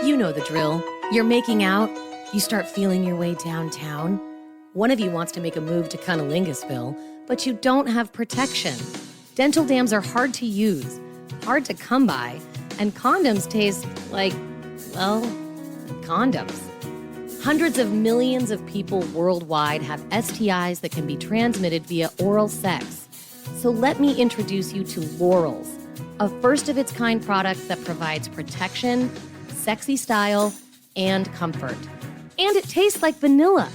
You know the drill. You're making out. You start feeling your way downtown. One of you wants to make a move to Cunnilingus,ville, but you don't have protection. Dental dams are hard to use, hard to come by, and condoms taste like, well, condoms. Hundreds of millions of people worldwide have STIs that can be transmitted via oral sex. So let me introduce you to Lorals, a first-of-its-kind product that provides protection, sexy style, and comfort. And it tastes like vanilla.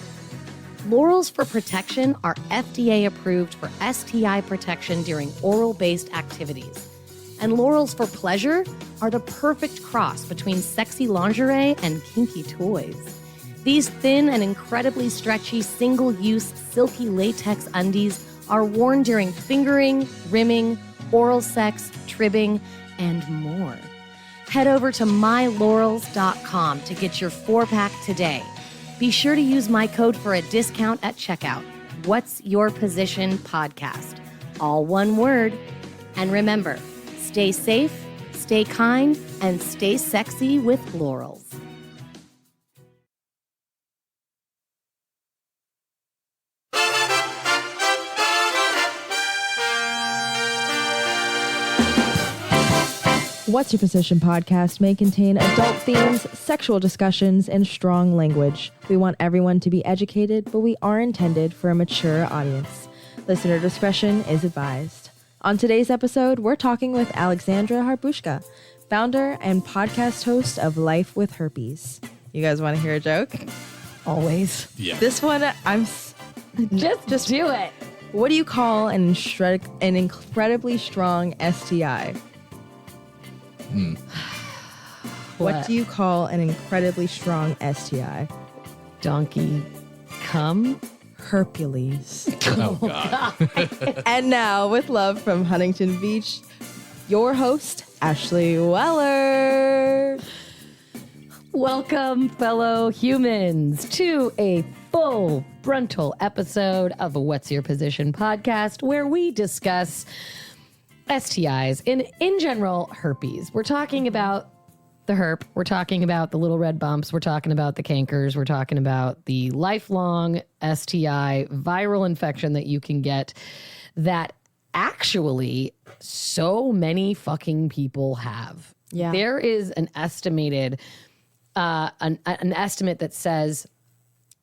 Lorals for Protection are FDA approved for STI protection during oral-based activities. And Lorals for Pleasure are the perfect cross between sexy lingerie and kinky toys. These thin and incredibly stretchy single-use silky latex undies are worn during fingering, rimming, oral sex, tribbing, and more. Head over to mylorals.com to get your 4-pack today. Be sure to use my code for a discount at checkout. What's Your Position Podcast? All one word. And remember, stay safe, stay kind, and stay sexy with Lorals. What's Your Position podcast may contain adult themes, sexual discussions, and strong language. We want everyone to be educated, but we are intended for a mature audience. Listener discretion is advised. On today's episode, we're talking with Alexandra Harbushka, founder and podcast host of Life with Herpes. You guys want to hear a joke? Always. Yeah. This one, Just do it. What do you call an incredibly strong STI? What do you call an incredibly strong STI? Donkey come? Hercules. Oh, God. And now, with love from Huntington Beach, your host, Ashley Weller. Welcome, fellow humans, to a full frontal episode of a What's Your Position podcast, where we discuss STIs, in general, herpes. We're talking about the herp. We're talking about the little red bumps. We're talking about the cankers. We're talking about the lifelong STI viral infection that you can get that actually so many fucking people have. Yeah. There is an estimated, an estimate that says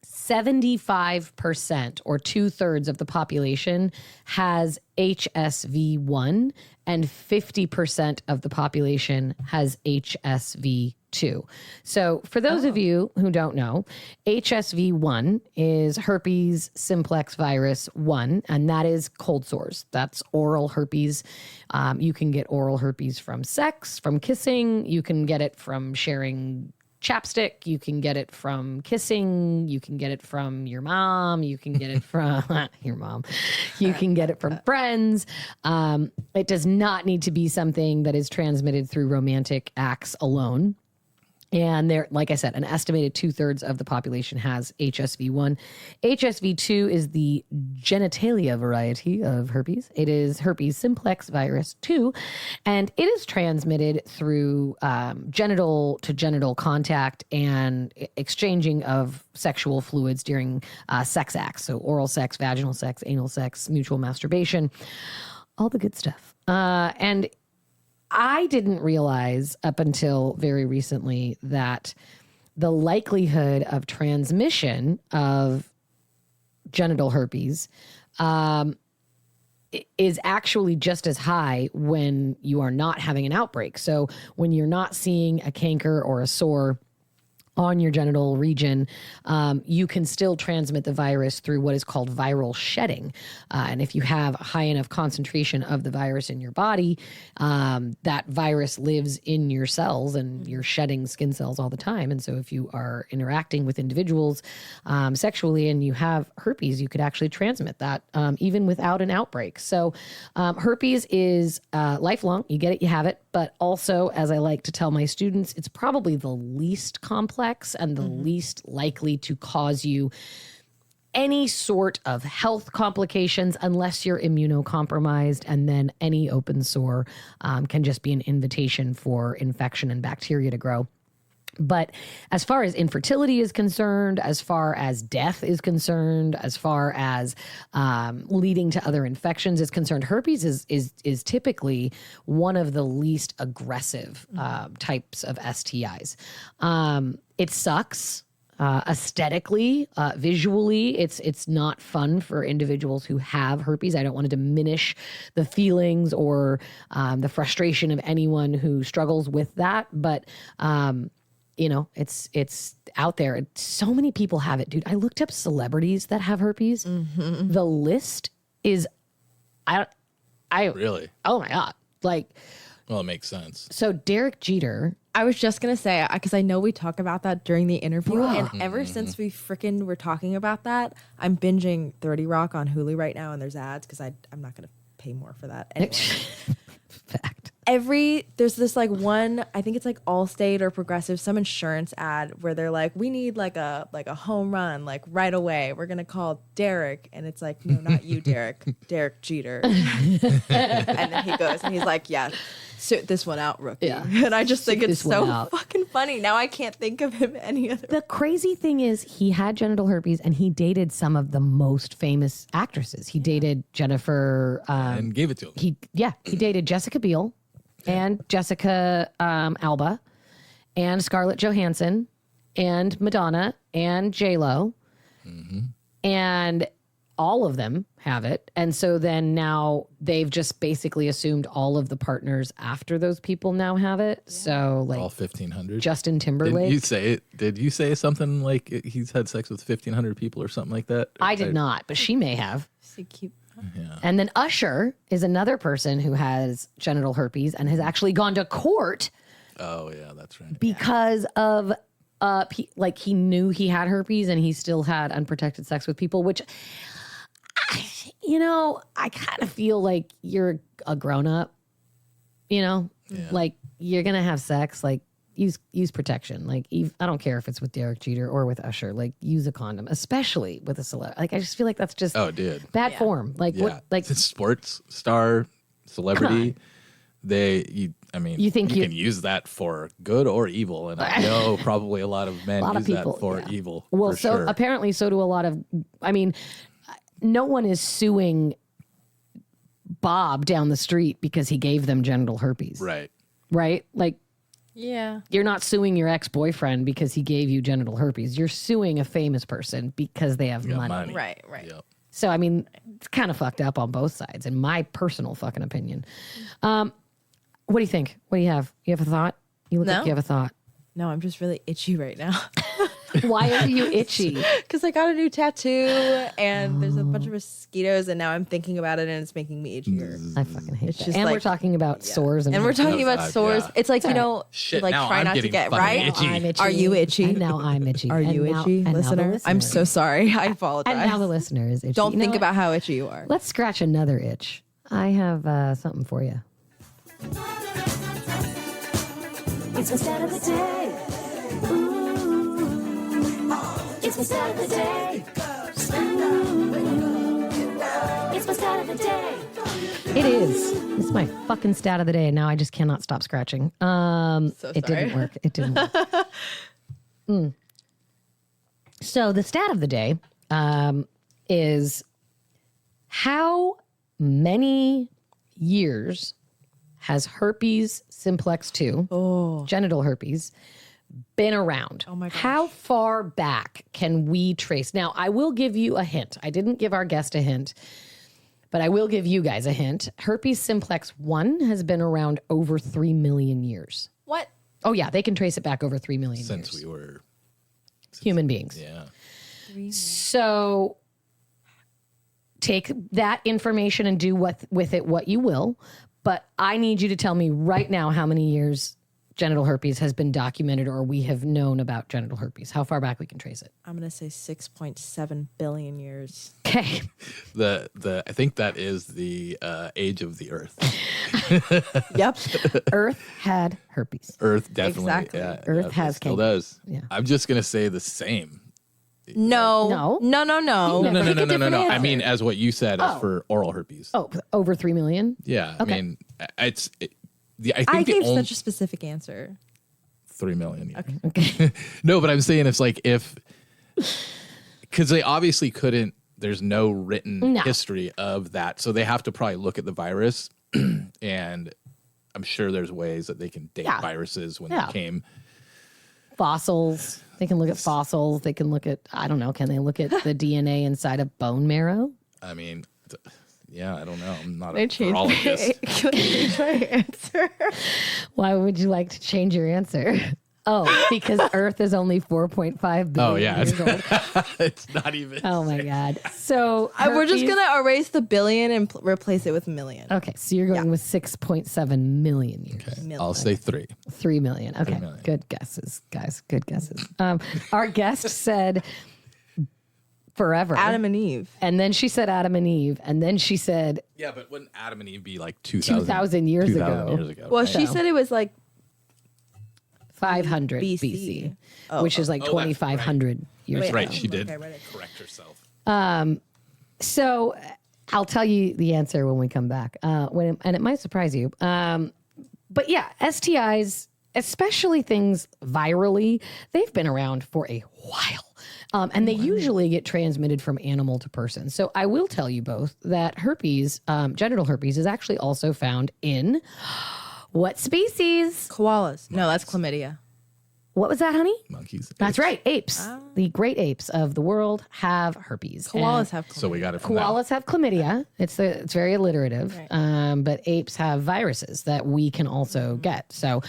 75% or 2/3 of the population has HSV1 and 50% of the population has HSV2. So for those of you who don't know, HSV1 is herpes simplex virus 1, and that is cold sores. That's oral herpes. You can get oral herpes from sex, from kissing. You can get it from sharing chapstick, you can get it from kissing, you can get it from your mom, you can get it from your mom, you can get it from friends. It does not need to be something that is transmitted through romantic acts alone. And there, like I said, an estimated 2/3 of the population has HSV1. HSV2 is the genitalia variety of herpes. It is herpes simplex virus 2, and it is transmitted through genital to genital contact and exchanging of sexual fluids during sex acts. So oral sex, vaginal sex, anal sex, mutual masturbation, all the good stuff. And I didn't realize up until very recently that the likelihood of transmission of genital herpes is actually just as high when you are not having an outbreak. So when you're not seeing a canker or a sore on your genital region, you can still transmit the virus through what is called viral shedding. And if you have a high enough concentration of the virus in your body, that virus lives in your cells and you're shedding skin cells all the time. And so if you are interacting with individuals sexually and you have herpes, you could actually transmit that even without an outbreak. So herpes is lifelong. You get it, you have it. But also, as I like to tell my students, it's probably the least complex and the least likely to cause you any sort of health complications unless you're immunocompromised, and then any open sore can just be an invitation for infection and bacteria to grow. But as far as infertility is concerned, as far as death is concerned, as far as leading to other infections is concerned, herpes is typically one of the least aggressive types of STIs. It sucks. Aesthetically, visually, it's not fun for individuals who have herpes. I don't want to diminish the feelings or the frustration of anyone who struggles with that, but it's out there. So many people have it, dude. I looked up celebrities that have herpes. Mm-hmm. The list is, I really. Oh my god! Well, it makes sense. So Derek Jeter. I was just going to say, because I know we talk about that during the interview. And ever since we freaking were talking about that, I'm binging 30 Rock on Hulu right now. And there's ads because I'm not going to pay more for that. Anyway. Fact. There's this one, I think it's Allstate or Progressive, some insurance ad where they're like, we need a home run, right away. We're going to call Derek. And it's like, no, not you, Derek, Derek Jeter. And then he goes and he's like, yeah, sit this one out, rookie. Yeah. And I just think it's so fucking funny. Now I can't think of him any other. The crazy thing is he had genital herpes and he dated some of the most famous actresses. He dated Jennifer. And gave it to him. He dated Jessica Biel. And Jessica Alba, and Scarlett Johansson, and Madonna, and J-Lo. Mm-hmm. And all of them have it. And so then now they've just basically assumed all of the partners after those people now have it. Yeah. So all 1,500. Justin Timberlake. Did you say something like he's had sex with 1,500 people or something like that? I did not, but she may have. So cute. Yeah. And then Usher is another person who has genital herpes and has actually gone to court. Oh yeah, that's right. Because of he knew he had herpes and he still had unprotected sex with people, which I kind of feel like you're a grown up. You're gonna have sex, use protection. I don't care if it's with Derek Jeter or with Usher. Use a condom, especially with a celeb. I just feel like that's just bad form. What sports star, celebrity, you think you can use that for good or evil, and I know probably a lot of men use that for evil. Well, for sure. Apparently so do a lot of. No one is suing Bob down the street because he gave them genital herpes. Right. Yeah. You're not suing your ex-boyfriend because he gave you genital herpes. You're suing a famous person because they have money. Right. Yep. So, it's kind of fucked up on both sides, in my personal fucking opinion. What do you think? What do you have? You have a thought? You look like you have a thought. No, I'm just really itchy right now. Why are you itchy? Because I got a new tattoo and there's a bunch of mosquitoes and now I'm thinking about it and it's making me itchier. I fucking hate it. And we're talking about sores. And we're talking about sores. Yeah. It's Shit, now try I'm not to get right. Itchy. I'm itchy. Are you itchy? And now I'm itchy. Are you itchy, listener? I'm so sorry. I apologize. And now the listener is itchy. Don't think about how itchy you are. Let's scratch another itch. I have something for you. It's the stat of the day. Ooh. It's my stat of the day. Ooh. It's my stat of the day. It is. It's my fucking stat of the day, and now I just cannot stop scratching. It didn't work. It didn't work. So the stat of the day is how many years has herpes simplex 2, genital herpes, been around? Oh my gosh. How far back can we trace? Now, I will give you a hint. I didn't give our guest a hint, but I will give you guys a hint. Herpes simplex 1 has been around over 3 million years. What? Oh, yeah. They can trace it back over 3 million Since years. we were human beings. Yeah. So take that information and do with it what you will. But I need you to tell me right now how many years genital herpes has been documented or we have known about genital herpes. How far back we can trace it. I'm going to say 6.7 billion years. Okay. I think that is the age of the Earth. Yep. Earth had herpes. Earth definitely. Exactly. Yeah, Earth has still cake. does. Yeah. I'm just gonna say the same. No. No. No. No. Pick a different I answer. mean, as what you said as for oral herpes. Oh, over 3 million? Yeah. Okay. I mean, I I think gave the only such a specific answer. 3 million. Yeah. Okay. No, but I'm saying it's like because they obviously couldn't, there's no written history of that. So they have to probably look at the virus and I'm sure there's ways that they can date viruses when they came. Fossils. They can look at fossils. They can look at, I don't know, can they look at the DNA inside of bone marrow? I mean, yeah, I don't know. I'm not a virologist. Can I change my answer? Why would you like to change your answer? Oh, because Earth is only 4.5 billion years old. It's not even. Oh, my God. So we're just going to erase the billion and replace it with million. Okay, so you're going with 6.7 million years. Okay. I'll say 3. 3 million. Okay, 3 million. Good guesses, guys. Good guesses. Our guest said forever. Adam and Eve. And then she said Adam and Eve. And then she said... Yeah, but wouldn't Adam and Eve be like 2,000 years ago? 2,000 years ago. Well, right? she said it was like 500 BC, which is like 2,500 years That's ago. right. She did correct herself. So I'll tell you the answer when we come back, and it might surprise you. But yeah, STIs, especially things virally, they've been around for a while. And they usually get transmitted from animal to person. So I will tell you both that herpes, genital herpes, is actually also found in what species? koalas. No, that's chlamydia. What was that, honey? Monkeys. That's right. Apes. The great apes of the world have herpes. Koalas have chlamydia. So we got it from Koalas have chlamydia. It's very alliterative. Right. But apes have viruses that we can also get. So,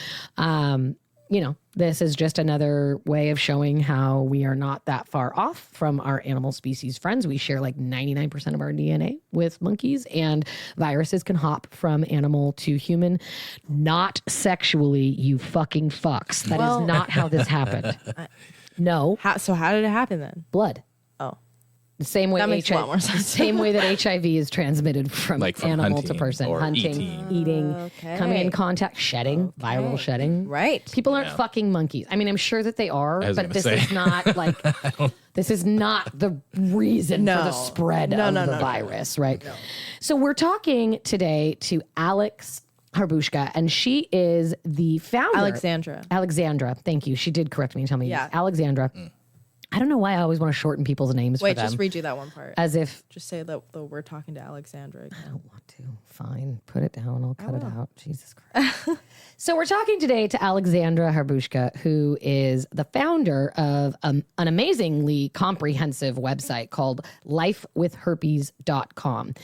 this is just another way of showing how we are not that far off from our animal species friends. We share like 99% of our DNA with monkeys, and viruses can hop from animal to human. Not sexually, you fucking fucks. That is not how this happened. No. So how did it happen then? Blood. Oh. The same way That makes a lot more sense. The same way that HIV is transmitted from animal to person. or Hunting, eating, Okay. coming in contact, shedding, viral shedding. Right. People aren't fucking monkeys. I mean, I'm sure that they are, was but gonna this say. is not like this is not the reason for the spread of the virus, right? No. So we're talking today to Alex Harbushka, and she is the founder. Alexandra. Thank you. She did correct me and tell me. Yeah. Alexandra. I don't know why I always want to shorten people's names for them. Wait, just redo that one part. As if... Just say that we're talking to Alexandra again. I don't want to. Fine. Put it down. I'll cut it out. Jesus Christ. So we're talking today to Alexandra Harbushka, who is the founder of an amazingly comprehensive website called lifewithherpes.com.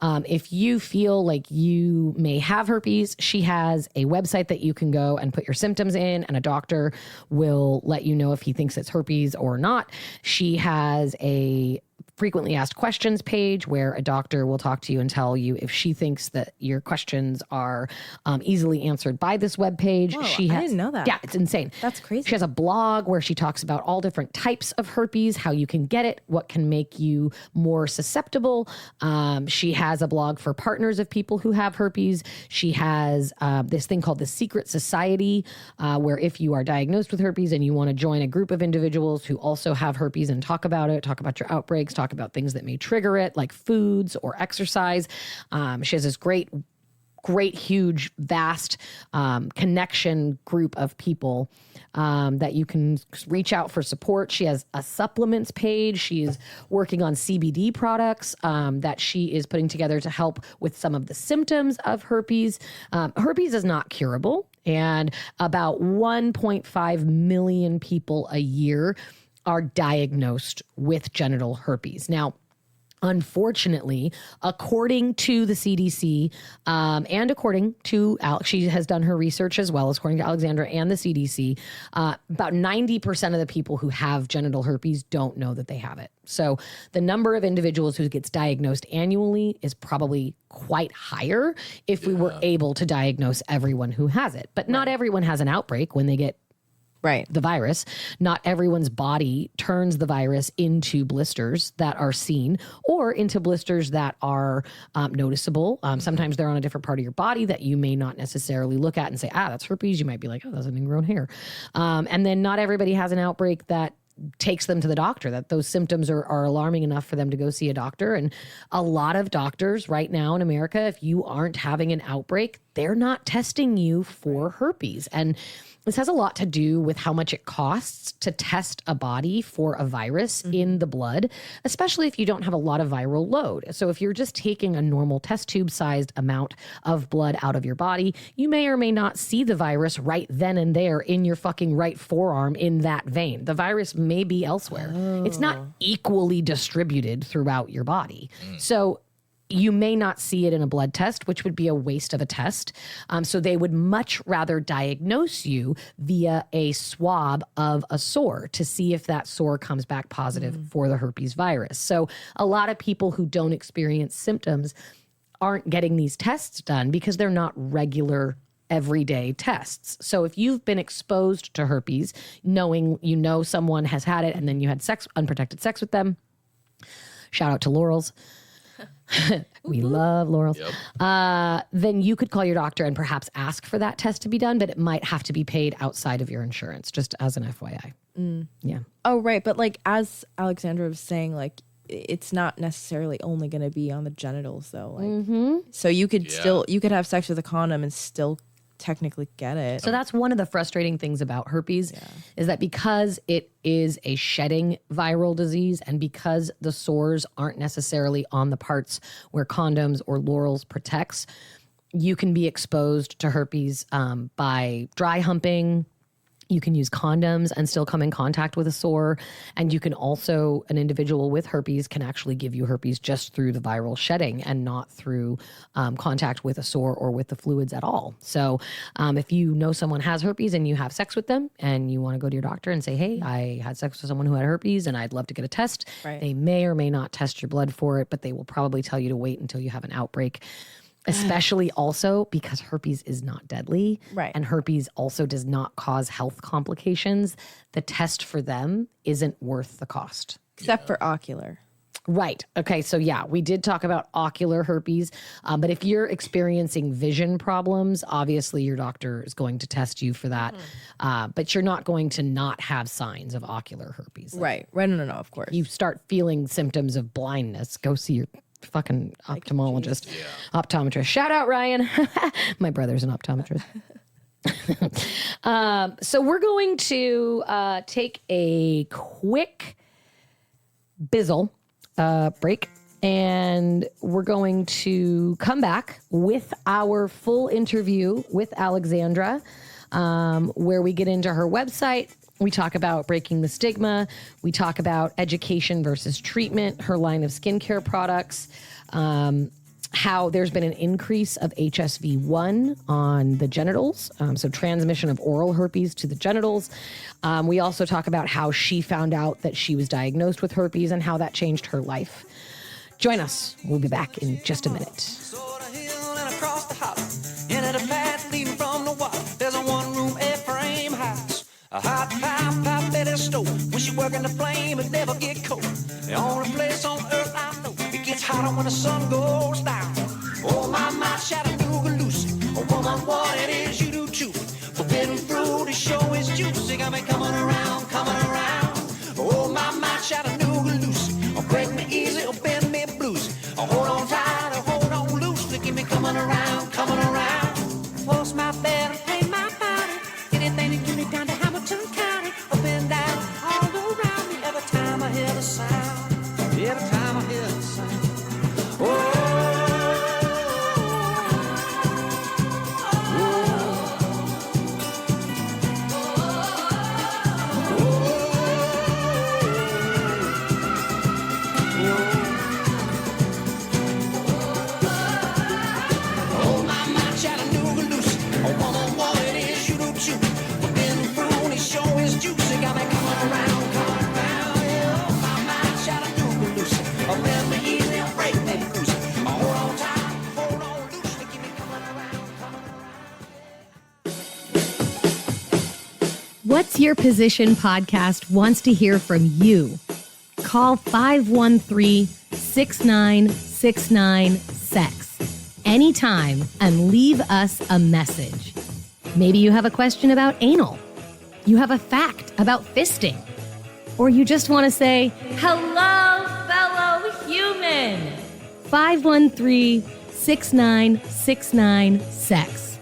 If you feel like you may have herpes, she has a website that you can go and put your symptoms in, and a doctor will let you know if he thinks it's herpes or not. She has a frequently asked questions page where a doctor will talk to you and tell you if she thinks that your questions are easily answered by this webpage. Whoa, I didn't know that. Yeah, it's insane. That's crazy. She has a blog where she talks about all different types of herpes, how you can get it, what can make you more susceptible. She has a blog for partners of people who have herpes. She has this thing called the Secret Society, where if you are diagnosed with herpes and you want to join a group of individuals who also have herpes and talk about it, talk about your outbreaks, talk about things that may trigger it, like foods or exercise. She has this great, huge, vast connection group of people that you can reach out for support. She has a supplements page. She is working on CBD products that she is putting together to help with some of the symptoms of herpes. Herpes is not curable, and about 1.5 million people a year are diagnosed with genital herpes. Now, unfortunately, according to the CDC and according to Alex, she has done her research as well, according to Alexandra and the CDC, about 90% of the people who have genital herpes don't know that they have it. So the number of individuals who gets diagnosed annually is probably quite higher if we were able to diagnose everyone who has it. But not everyone has an outbreak when they get the virus. Not everyone's body turns the virus into blisters that are seen or into blisters that are noticeable. Sometimes they're on a different part of your body that you may not necessarily look at and say, that's herpes. You might be like, that's an ingrown hair. And then not everybody has an outbreak that takes them to the doctor, that those symptoms are alarming enough for them to go see a doctor. And a lot of doctors right now in America, if you aren't having an outbreak, they're not testing you for herpes. And this has a lot to do with how much it costs to test a body for a virus in the blood, especially if you don't have a lot of viral load. So if you're just taking a normal test tube sized amount of blood out of your body, you may or may not see the virus right then and there in your fucking right forearm in that vein. The virus may be elsewhere. It's not equally distributed throughout your body. So you may not see it in a blood test, which would be a waste of a test. So they would much rather diagnose you via a swab of a sore to see if that sore comes back positive for the herpes virus. So a lot of people who don't experience symptoms aren't getting these tests done because they're not regular everyday tests. So if you've been exposed to herpes, knowing someone has had it and then you had unprotected sex with them, shout out to Laurel's. We love Laurel's. Yep. Then you could call your doctor and perhaps ask for that test to be done, but it might have to be paid outside of your insurance, just as an FYI. Yeah. Oh, right. But like, as Alexandra was saying, like, it's not necessarily only going to be on the genitals, though. Like, so you could you could have sex with a condom and still technically get it. So that's one of the frustrating things about herpes is that because it is a shedding viral disease and because the sores aren't necessarily on the parts where condoms or Laurel's protects, you can be exposed to herpes by dry humping. You can use condoms and still come in contact with a sore. And you can also, an individual with herpes can actually give you herpes just through the viral shedding and not through contact with a sore or with the fluids at all. So if you know someone has herpes and you have sex with them and you want to go to your doctor and say, hey, I had sex with someone who had herpes and I'd love to get a test. Right. They may or may not test your blood for it, but they will probably tell you to wait until you have an outbreak. Especially also because herpes is not deadly. Right. And herpes also does not cause health complications. The test for them isn't worth the cost. Except for ocular. Right. Okay. So yeah, we did talk about ocular herpes, but if you're experiencing vision problems, obviously your doctor is going to test you for that. But you're not going to not have signs of ocular herpes. Right. Right. No, of course. You start feeling symptoms of blindness, go see your fucking ophthalmologist, optometrist. Shout out Ryan. My brother's an optometrist. So we're going to take a quick bizzle break, and we're going to come back with our full interview with Alexandra, where we get into her website. We talk about breaking the stigma. We talk about education versus treatment, her line of skincare products, how there's been an increase of HSV1 on the genitals, so transmission of oral herpes to the genitals. We also talk about how she found out that she was diagnosed with herpes and how that changed her life. Join us. We'll be back in just a minute. Sort of hill and across the holler, into the path leading from the water. There's a one-room A-frame house. A hot pie Betty stove. When she working the flame, it never get cold. The only place on earth I know it gets hotter when the sun goes down. Oh my, Chattanooga Lucy. A woman, what it is you do too. Forbidden fruit, it sure is juicy. Got me coming around, coming around. Oh my, Chattanooga Lucy. Oh, break me easy, or bend me bluesy. Oh, hold on tight, or hold on loosely. Keep me coming around, coming around. Force my bed and pay my body. Anything to get me down to Hamilton County. Up and down, all around me. Every time I hear the sound. Every time I hear the sound. Oh. What's Your Position podcast wants to hear from you. Call 513-6969-SEX anytime and leave us a message. Maybe you have a question about anal. You have a fact about fisting. Or you just want to say, hello, fellow human. 513-6969-SEX. 513-6969-SEX.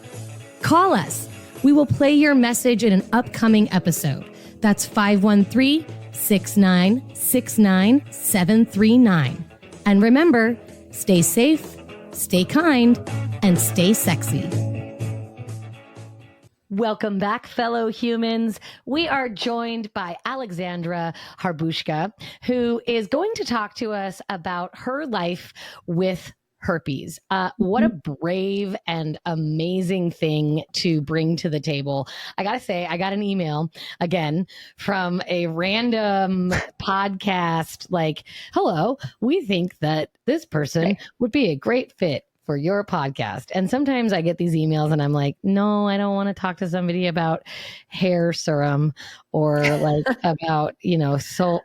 Call us. We will play your message in an upcoming episode. That's 513-6969-739. And remember, stay safe, stay kind, and stay sexy. Welcome back, fellow humans. We are joined by Alexandra Harbushka, who is going to talk to us about her life with herpes. What a brave and amazing thing to bring to the table. I got to say, I got an email again from a random podcast like, hello, we think that this person would be a great fit for your podcast. And sometimes I get these emails and I'm like, no, I don't want to talk to somebody about hair serum or like about,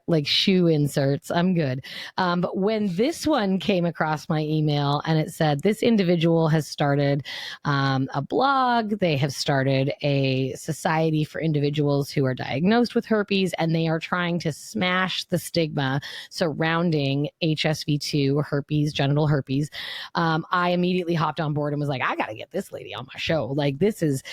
like shoe inserts. I'm good. But when this one came across my email and it said, this individual has started a blog, they have started a society for individuals who are diagnosed with herpes, and they are trying to smash the stigma surrounding HSV2, herpes, genital herpes. I immediately hopped on board and was like, I got to get this lady on my show. Like, this is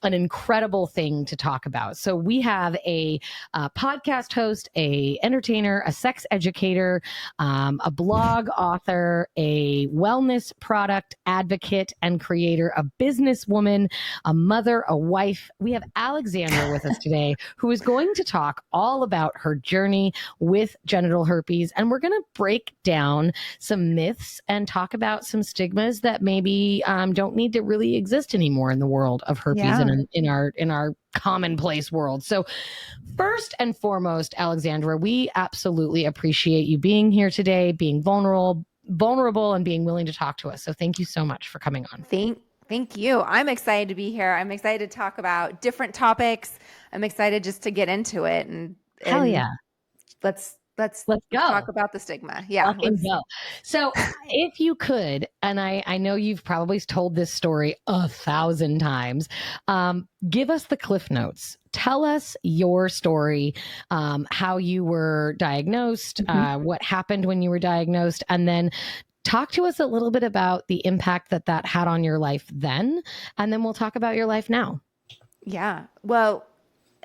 an incredible thing to talk about. So we have a podcast host, a entertainer, a sex educator, a blog author, a wellness product advocate and creator, a businesswoman, a mother, a wife. We have Alexandra with us today, who is going to talk all about her journey with genital herpes. And we're going to break down some myths and talk about some stigmas that maybe don't need to really exist anymore in the world of herpes and in our commonplace world. So first and foremost, Alexandra, we absolutely appreciate you being here today, being vulnerable and being willing to talk to us. So thank you so much for coming on. Thank you. I'm excited to be here. I'm excited to talk about different topics. I'm excited just to get into it and hell yeah. Let's go talk about the stigma. Yeah. Let's go. So if you could, and I know you've probably told this story 1,000 times, give us the Cliff Notes. Tell us your story, how you were diagnosed, what happened when you were diagnosed, and then talk to us a little bit about the impact that had on your life then, and then we'll talk about your life now. Yeah. Well,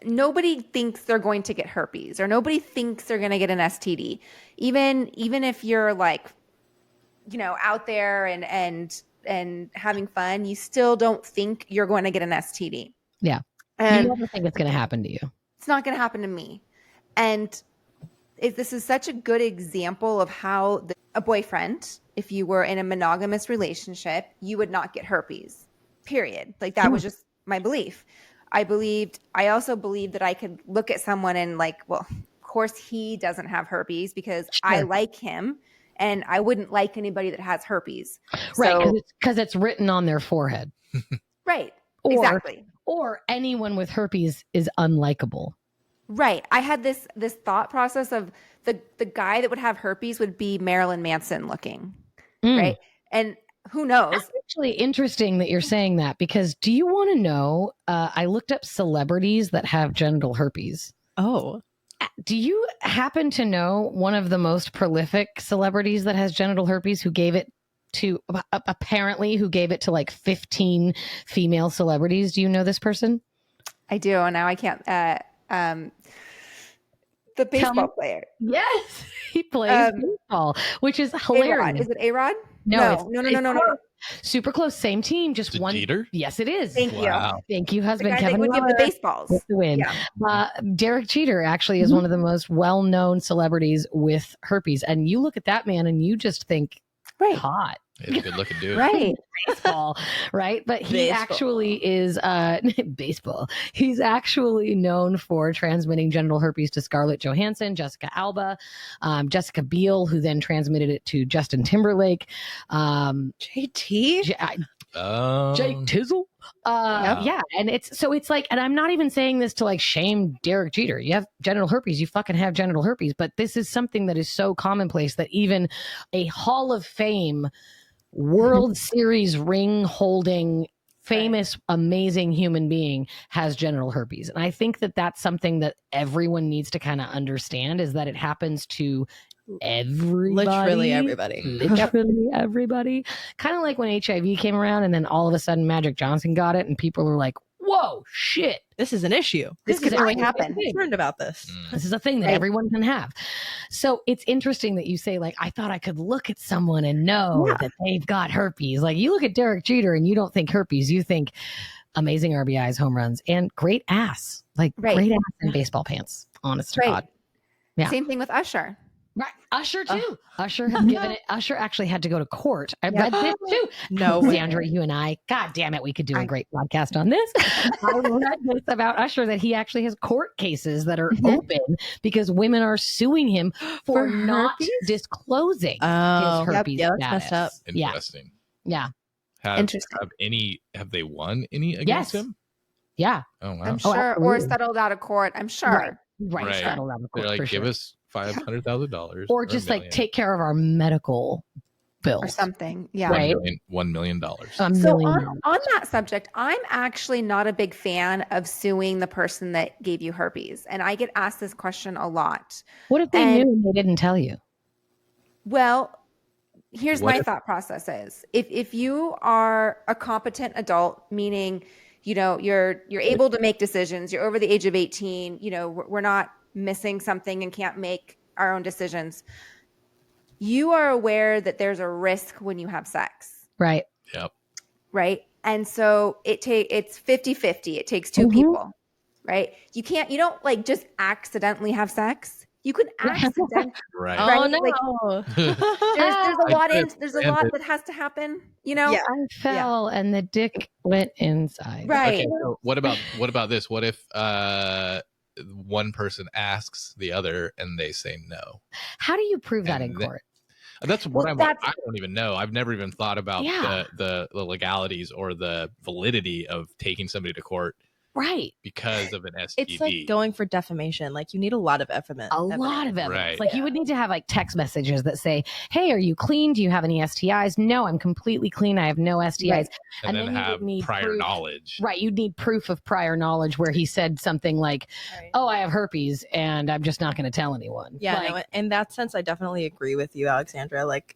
nobody thinks they're going to get herpes, or nobody thinks they're going to get an STD. Even if you're like, out there and having fun, you still don't think you're going to get an STD. Yeah. And you never think it's going to happen to you. It's not going to happen to me. And this is such a good example of how a boyfriend, if you were in a monogamous relationship, you would not get herpes, period. Like that was just my belief. I also believed that I could look at someone and like, well, of course he doesn't have herpes because I like him, and I wouldn't like anybody that has herpes. Right. Because it's written on their forehead. Right. Exactly. Or anyone with herpes is unlikable. Right. I had this thought process of the guy that would have herpes would be Marilyn Manson looking. Right. And who knows? That's actually interesting that you're saying that, because do you want to know, I looked up celebrities that have genital herpes. Oh. Do you happen to know one of the most prolific celebrities that has genital herpes who gave it to like 15 female celebrities? Do you know this person? I do. And now I can't. The baseball player. Yes. He plays baseball, which is hilarious. A-Rod. Is it A-Rod? No. Super close. Same team. Just is it one. Jeter? Yes, it is. Thank you. Thank you, husband. The guy Kevin would give the baseballs. With the win. Yeah. Derek Jeter actually is one of the most well-known celebrities with herpes. And you look at that man and you just think, hot. He's a good looking dude. Right. Baseball, right? But he actually is baseball. He's actually known for transmitting genital herpes to Scarlett Johansson, Jessica Alba, Jessica Biel, who then transmitted it to Justin Timberlake, JT, Jake Tizzle. Yeah. And it's like, and I'm not even saying this to like shame Derek Jeter. You have genital herpes, you fucking have genital herpes. But this is something that is so commonplace that even a Hall of Fame World Series ring holding famous, amazing human being has genital herpes. And I think that that's something that everyone needs to kind of understand, is that it happens to everybody. Literally everybody. Literally everybody. Kind of like when HIV came around and then all of a sudden Magic Johnson got it and people were like, whoa, shit. This is an issue. This could really happen. I'm concerned about this. This is a thing that everyone can have. So it's interesting that you say, like, I thought I could look at someone and know that they've got herpes. Like, you look at Derek Jeter and you don't think herpes. You think amazing RBIs, home runs, and great ass. Like, great ass in baseball pants. Honest to God. Yeah. Same thing with Usher. Right. Usher too. Usher has given it. Usher actually had to go to court. I read this too. No, Sandra, you and I, God damn it, we could do a great podcast on this. I read this about Usher that he actually has court cases that are open because women are suing him for not disclosing his herpes that's messed up. Interesting. Yeah. Have they won any against him? Yeah. Oh wow. I'm sure, or settled out of court. I'm sure. Right. Settled out of court. They're like, for give sure. us $500,000 or just like take care of our medical bills or something. Yeah. Right. $1 million. So on that subject, I'm actually not a big fan of suing the person that gave you herpes. And I get asked this question a lot. What if they knew and they didn't tell you? Well, here's my thought process is if you are a competent adult, meaning, you know, you're able to make decisions, you're over the age of 18, you know, we're not missing something and can't make our own decisions. You are aware that there's a risk when you have sex. Right. Yep. Right. And so it's 50-50. It takes two people, right? You don't like just accidentally have sex. You can accidentally. Right. Oh no. Like, there's a lot that has to happen, you know? Yeah. I fell and the dick went inside. Right. Okay, so what about this? What if one person asks the other and they say no? How do you prove that in court? That's what I don't even know. I've never even thought about the legalities or the validity of taking somebody to court. Right. Because of an STD. It's like going for defamation. Like you need a lot of evidence. A lot of evidence. Right. Like you would need to have like text messages that say, hey, are you clean? Do you have any STIs? No, I'm completely clean. I have no STIs. Right. And then have prior proof, knowledge. Right. You'd need proof of prior knowledge where he said something like, oh, I have herpes and I'm just not going to tell anyone. Yeah. Like, no, in that sense, I definitely agree with you, Alexandra. Like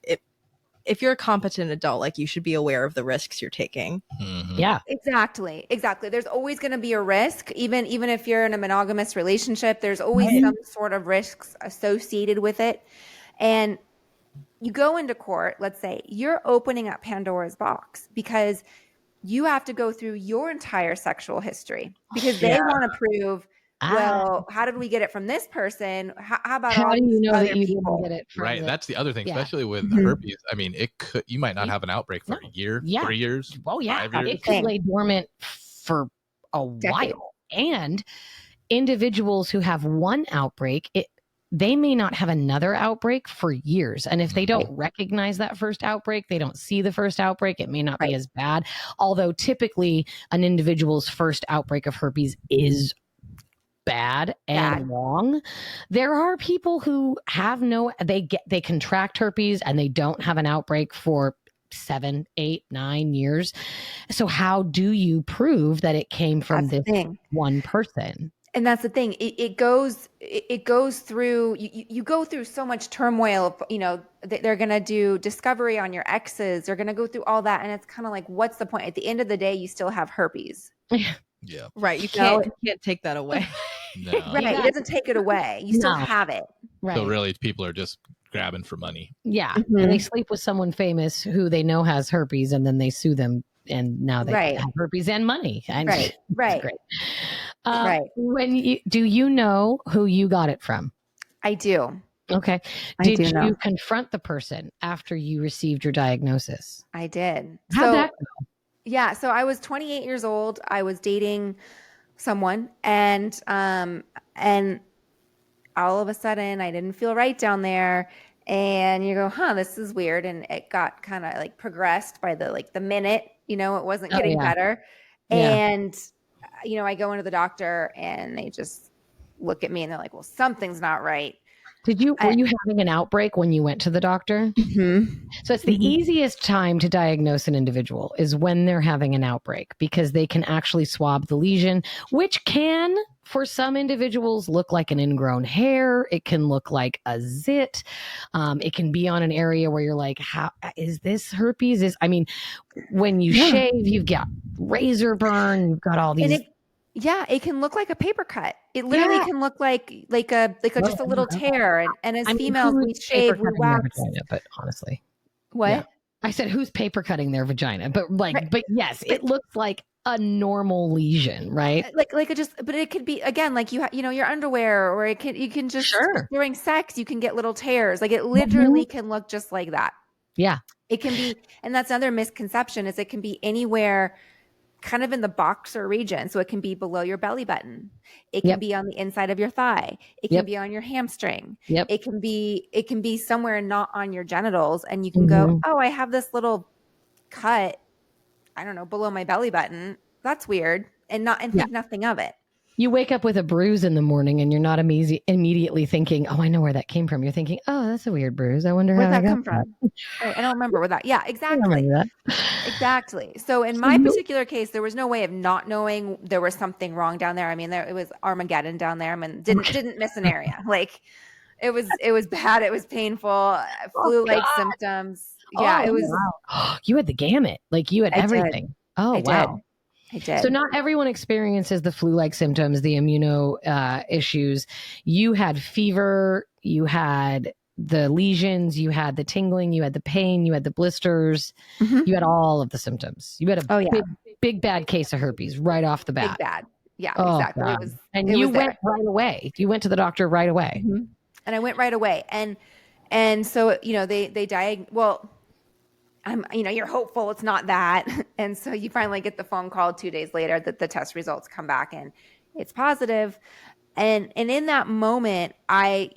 if you're a competent adult, like you should be aware of the risks you're taking. Mm-hmm. Yeah. Exactly. There's always going to be a risk. Even if you're in a monogamous relationship, there's always some sort of risks associated with it. And you go into court, let's say you're opening up Pandora's box because you have to go through your entire sexual history because they want to prove, well, how did we get it from this person? How about all do you these know other that you people? didn't get it from Right. That's the other thing, especially with Mm-hmm. herpes. I mean, you might not have an outbreak for a year, 3 years. Oh, yeah. 5 years. It could lay dormant for a while. And individuals who have one outbreak, they may not have another outbreak for years. And if they don't recognize that first outbreak, they don't see the first outbreak, it may not be as bad. Although typically an individual's first outbreak of herpes is bad and long. There are people who have they contract herpes and they don't have an outbreak for 7, 8, 9 years. So how do you prove that it came from this one person? And that's the thing. It goes through, you go through so much turmoil. You know, they're going to do discovery on your exes. They're going to go through all that. And it's kind of like, what's the point? At the end of the day, you still have herpes. Yeah. Right. You can't take that away. No. Right. It doesn't take it away. You still have it. Right. So really people are just grabbing for money. Yeah. And they sleep with someone famous who they know has herpes and then they sue them. And now they have herpes and money. Right. Great. Do you know who you got it from? I do. Okay. Did you confront the person after you received your diagnosis? I did. How'd that go? Yeah. So I was 28 years old. I was dating someone and all of a sudden I didn't feel right down there. And you go, this is weird. And it got kind of like progressed by the minute, you know, it wasn't getting better. And, you know, I go into the doctor and they just look at me and they're like, well, something's not right. Were you having an outbreak when you went to the doctor? Mm-hmm. So it's the easiest time to diagnose an individual is when they're having an outbreak because they can actually swab the lesion, which can for some individuals look like an ingrown hair. It can look like a zit. It can be on an area where you're like, how is this herpes? When you shave, you've got razor burn, you've got all these. It can look like a paper cut. It literally can look like just a little tear. And as females, we shave, we wax. Vagina, but honestly, what? Yeah. I said, who's paper cutting their vagina? But but yes, it looks like a normal lesion, right? But it could be, again, like your underwear, or you can just during sex, you can get little tears. Like it literally can look just like that. Yeah. It can be, and that's another misconception, is it can be anywhere kind of in the boxer region. So it can be below your belly button. It can be on the inside of your thigh. It can be on your hamstring. It can be somewhere not on your genitals. And you can go, oh, I have this little cut, I don't know, below my belly button. That's weird. And think nothing of it. You wake up with a bruise in the morning and you're not immediately thinking, oh, I know where that came from. You're thinking, oh, that's a weird bruise. I wonder where how that come from. Right, I don't remember where that. Yeah, exactly. Exactly. So in my particular case, there was no way of not knowing there was something wrong down there. I mean, it was Armageddon down there. I mean, didn't miss an area. Like it was bad. It was painful. Flu-like symptoms. Yeah, it was. Wow. You had the gamut. Like you had everything. Oh, wow. I did. So not everyone experiences the flu-like symptoms, the immuno issues. You had fever, you had the lesions, you had the tingling, you had the pain, you had the blisters, you had all of the symptoms. You had a big bad case of herpes right off the bat. Big bad. Yeah, exactly. God. You went right away. You went to the doctor right away. And I went right away. And so, they you're hopeful it's not that. And so you finally get the phone call 2 days later that the test results come back and it's positive. And in that moment, I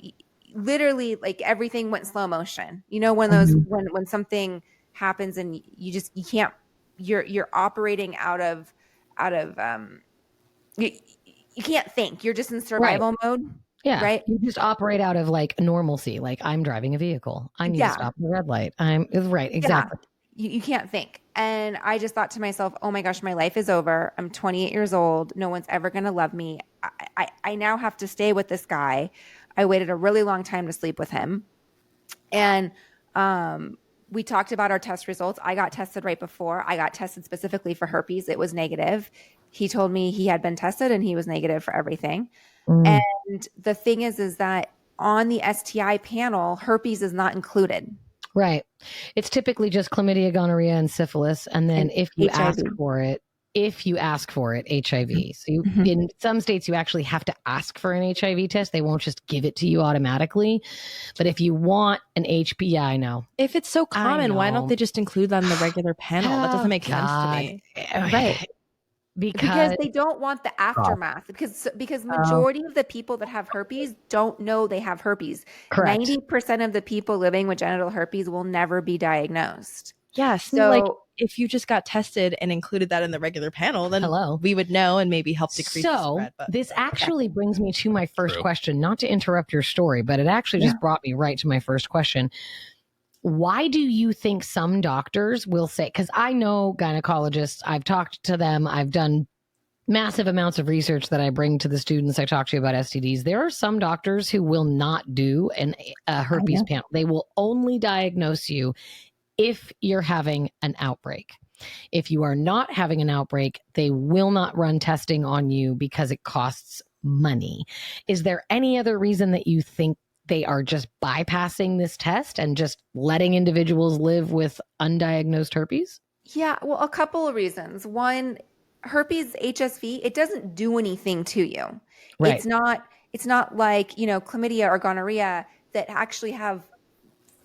literally, like, everything went slow motion. When those, when something happens and you can't, you're operating out of, you can't think. You're just in survival mode. Yeah. Right. You just operate out of like normalcy. Like I'm driving a vehicle. I need to stop at the red light. Right. Exactly. Yeah. You can't think. And I just thought to myself, oh my gosh, my life is over. I'm 28 years old. No one's ever going to love me. I now have to stay with this guy. I waited a really long time to sleep with him. And, we talked about our test results. I got tested right before. I got tested specifically for herpes. It was negative. He told me he had been tested and he was negative for everything. And the thing is that on the STI panel, herpes is not included. Right. It's typically just chlamydia, gonorrhea, and syphilis. And then if you ask for it, HIV. So in some states, you actually have to ask for an HIV test. They won't just give it to you automatically. But if you want an HPV, I know. If it's so common, why don't they just include that on the regular panel? That doesn't make sense to me. Right. Because they don't want the aftermath. Because majority of the people that have herpes don't know they have herpes. Correct. 90% of the people living with genital herpes will never be diagnosed. Yeah. So like if you just got tested and included that in the regular panel, then we would know and maybe help decrease the spread. But this actually brings me to my first question, not to interrupt your story, but it actually just brought me right to my first question. Why do you think some doctors will say, because I know gynecologists, I've talked to them, I've done massive amounts of research that I bring to the students I talk to about STDs. There are some doctors who will not do a herpes panel. They will only diagnose you if you're having an outbreak. If you are not having an outbreak, they will not run testing on you because it costs money. Is there any other reason that you think they are just bypassing this test and just letting individuals live with undiagnosed herpes? Yeah, well, a couple of reasons. One, herpes HSV, it doesn't do anything to you. Right. It's not like, chlamydia or gonorrhea that actually have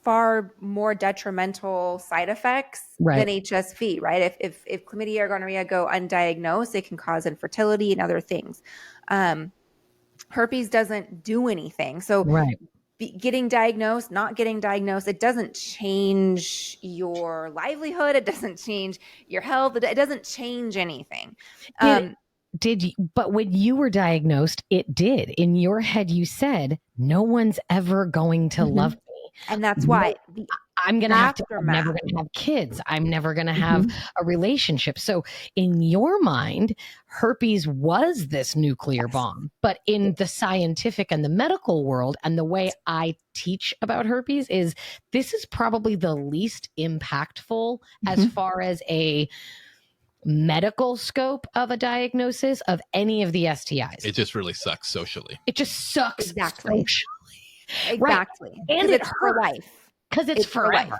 far more detrimental side effects than HSV, right? If chlamydia or gonorrhea go undiagnosed, it can cause infertility and other things. Herpes doesn't do anything. So getting diagnosed, not getting diagnosed, it doesn't change your livelihood. It doesn't change your health. It doesn't change anything. But when you were diagnosed, it did. In your head, you said, no one's ever going to love me. And that's why I'm going to have to, I'm Aftermath. never going to have kids. I'm never going to have a relationship. So in your mind, herpes was this nuclear bomb, but in the scientific and the medical world, and the way I teach about herpes is this is probably the least impactful as far as a medical scope of a diagnosis of any of the STIs. It just really sucks socially. It just sucks Exactly. socially. Exactly. Right. And it's for hurts. life. Because it's forever.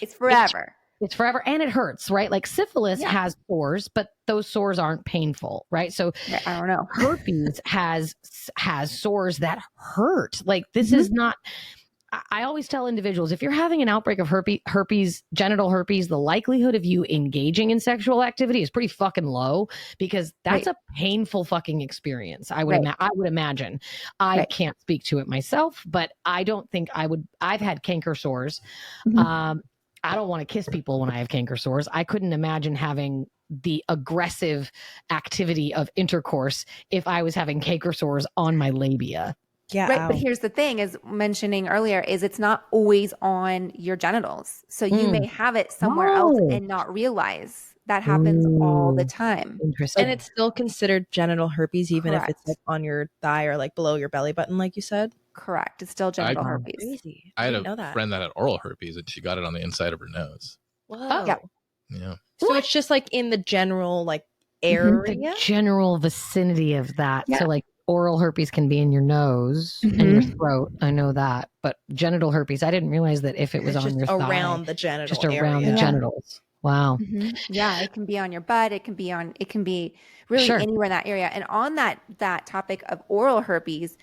It's forever. It's forever, and it hurts, right? Like syphilis has sores, but those sores aren't painful, right? So I don't know. herpes has sores that hurt. Like this is not. I always tell individuals, if you're having an outbreak of herpes, genital herpes, the likelihood of you engaging in sexual activity is pretty fucking low, because that's a painful fucking experience. I would imagine. I can't speak to it myself, but I don't think I would. I've had canker sores. I don't want to kiss people when I have canker sores. I couldn't imagine having the aggressive activity of intercourse if I was having canker sores on my labia. Yeah. Right. But here's the thing, as mentioning earlier, is it's not always on your genitals. So you may have it somewhere else and not realize. That happens all the time. Interesting. And it's still considered genital herpes, even if it's like on your thigh or like below your belly button, like you said? Correct. It's still genital herpes. Crazy. I had didn't know a that. friend that had oral herpes, and she got it on the inside of her nose. Whoa. Yeah. So it's just like in the general like area? The general vicinity of that. So like oral herpes can be in your nose and your throat. I know that. But genital herpes, I didn't realize that if it was It's on just your thigh. around the genital Just around area. the genitals. Wow. Yeah, it can be on your butt. It can be really anywhere in that area. And on that topic of oral herpes,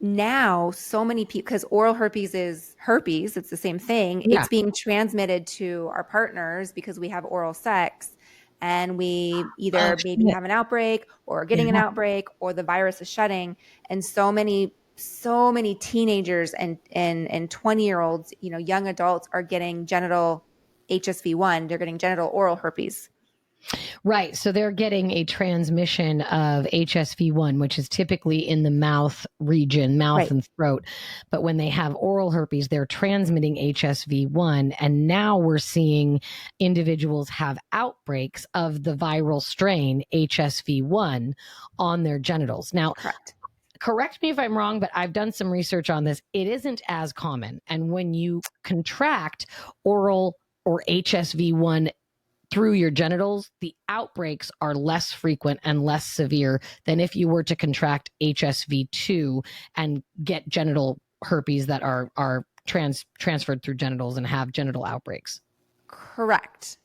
now so many people, because oral herpes is herpes, it's the same thing. Yeah. It's being transmitted to our partners because we have oral sex, and we either maybe have an outbreak or getting an outbreak, or the virus is shedding. And so many teenagers and 20-year-olds, young adults are getting genital HSV1. They're getting genital oral herpes. Right. So they're getting a transmission of HSV1, which is typically in the mouth region, and throat. But when they have oral herpes, they're transmitting HSV1. And now we're seeing individuals have outbreaks of the viral strain HSV1 on their genitals. Now, correct me if I'm wrong, but I've done some research on this. It isn't as common. And when you contract oral or HSV1 through your genitals, the outbreaks are less frequent and less severe than if you were to contract HSV2 and get genital herpes that are transferred through genitals and have genital outbreaks. Correct.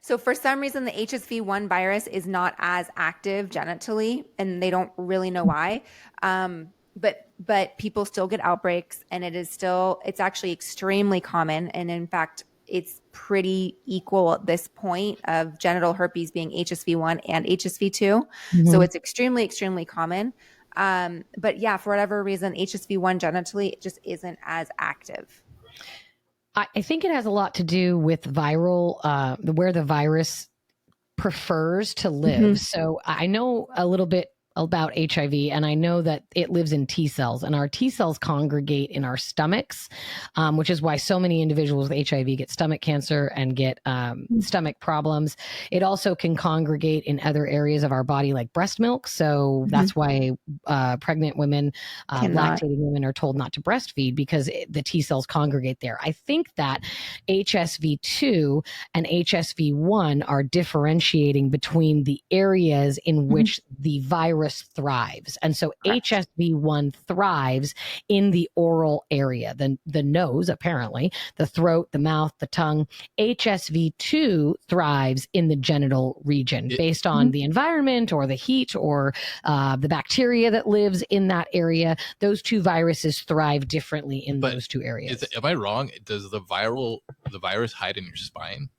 So for some reason, the HSV1 virus is not as active genitally, and they don't really know why. But people still get outbreaks, and it's actually extremely common. And in fact, it's pretty equal at this point of genital herpes being HSV1 and HSV2. So it's extremely, extremely common. But yeah, for whatever reason, HSV1 genitally, it just isn't as active. I think it has a lot to do with viral, where the virus prefers to live. So I know a little bit about HIV, and I know that it lives in T cells, and our T cells congregate in our stomachs, which is why so many individuals with HIV get stomach cancer and get stomach problems. It also can congregate in other areas of our body, like breast milk. So that's why pregnant women, lactating women are told not to breastfeed, because the T cells congregate there. I think that HSV2 and HSV1 are differentiating between the areas in which the virus thrives. And so HSV1 thrives in the oral area, the nose, apparently, the throat, the mouth, the tongue. HSV2 thrives in the genital region based on the environment or the heat or the bacteria that lives in that area. Those two viruses thrive differently in those two areas. Am I wrong? Does the virus hide in your spine?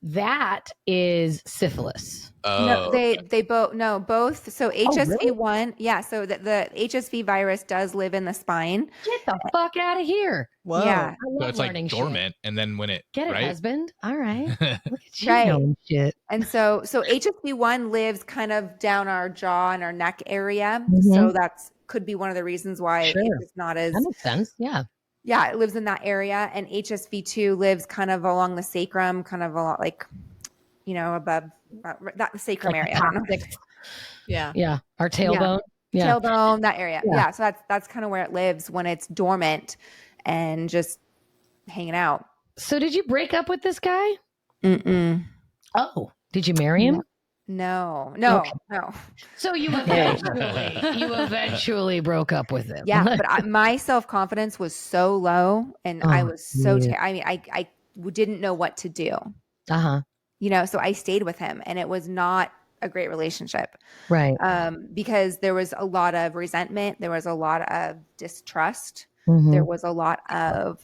That is syphilis. No, they both. So HSV1, so the HSV virus does live in the spine. Get the fuck out of here. Whoa. Yeah. So it's like dormant, and then when it Get it, right? husband. All right. Look at you Right. knowing shit. And so HSV1 lives kind of down our jaw and our neck area. So that's could be one of the reasons why it's not as That makes sense. Yeah. Yeah, it lives in that area, and HSV2 lives kind of along the sacrum, kind of a lot like, above that sacrum Like area. I don't know. coccyx. Yeah. Yeah. Our tailbone. Yeah. Tailbone, that area. Yeah. Yeah. So that's kind of where it lives when it's dormant and just hanging out. So did you break up with this guy? Mm-mm. Oh, did you marry him? No. Okay. No. So you eventually broke up with him. Yeah, but my self-confidence was so low, and I was so I didn't know what to do. Uh-huh. So I stayed with him, and it was not a great relationship. Right. Because there was a lot of resentment, there was a lot of distrust, Mhm. there was a lot of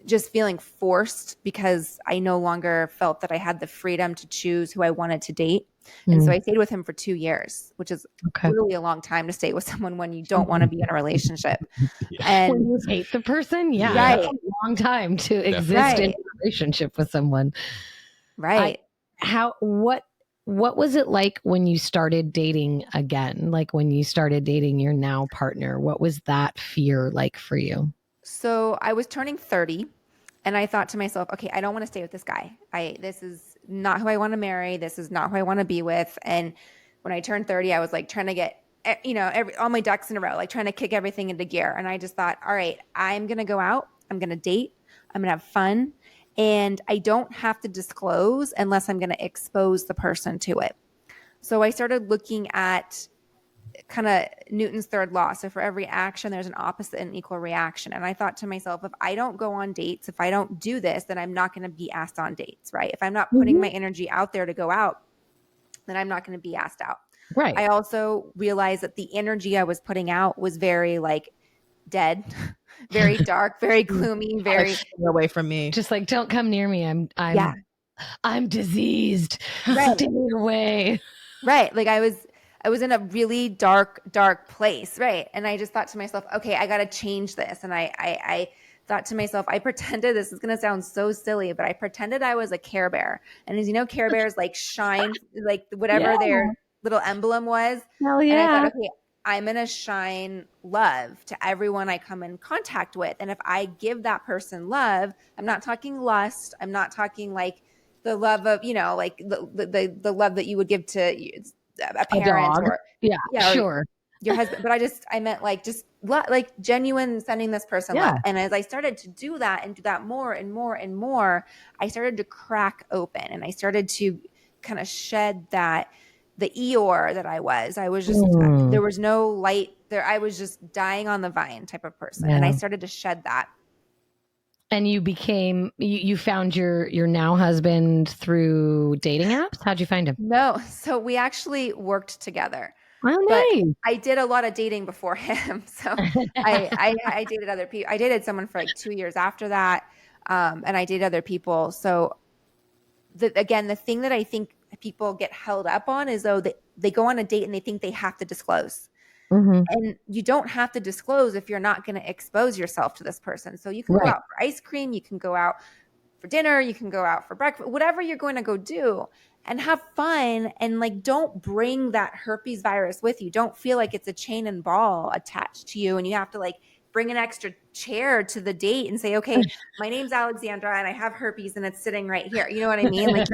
just feeling forced because I no longer felt that I had the freedom to choose who I wanted to date. And so I stayed with him for 2 years, which is really a long time to stay with someone when you don't want to be in a relationship. And when you hate the person, Right. that's a long time to exist in a relationship with someone. Right. What was it like when you started dating again? Like when you started dating your now partner, what was that fear like for you? So I was turning 30, and I thought to myself, okay, I don't want to stay with this guy. This is not who I want to marry. This is not who I want to be with. And when I turned 30, I was like trying to get, all my ducks in a row, like trying to kick everything into gear. And I just thought, all right, I'm going to go out. I'm going to date. I'm going to have fun. And I don't have to disclose unless I'm going to expose the person to it. So I started looking at kind of Newton's third law. So for every action, there's an opposite and equal reaction. And I thought to myself, if I don't go on dates, if I don't do this, then I'm not going to be asked on dates, right? If I'm not putting my energy out there to go out, then I'm not going to be asked out. Right. I also realized that the energy I was putting out was very like dead, very dark, very gloomy, very Stay away from me. Just like, don't come near me. I'm diseased. Right. Stay away. Right. Like I was in a really dark place. Right. And I just thought to myself, okay, I got to change this. And I thought to myself, I pretended, this is going to sound so silly, but I pretended I was a Care Bear. And as you know, Care Bears like shine, like whatever their little emblem was. Hell yeah. And I thought, okay, I'm going to shine love to everyone I come in contact with. And if I give that person love, I'm not talking lust. I'm not talking like the love of, like the love that you would give to a parent dog. or sure. your husband. But I meant like just like genuine sending this person love. And as I started to do that and do that more and more and more, I started to crack open and I started to kind of shed the Eeyore that I was just, there was no light there. I was just dying on the vine type of person. And I started to shed that. And you became, you found your now husband through dating apps? How'd you find him? No. So we actually worked together. Oh, But nice. I did a lot of dating before him. So I dated other people. I dated someone for like 2 years after that. And I dated other people. So again, the thing that I think people get held up on is though they go on a date and they think they have to disclose. And you don't have to disclose if you're not going to expose yourself to this person. So you can go out for ice cream, you can go out for dinner, you can go out for breakfast, whatever you're going to go do and have fun. And like, don't bring that herpes virus with you. Don't feel like it's a chain and ball attached to you. And you have to like bring an extra chair to the date and say, okay, my name's Alexandra and I have herpes and it's sitting right here. You know what I mean? Like,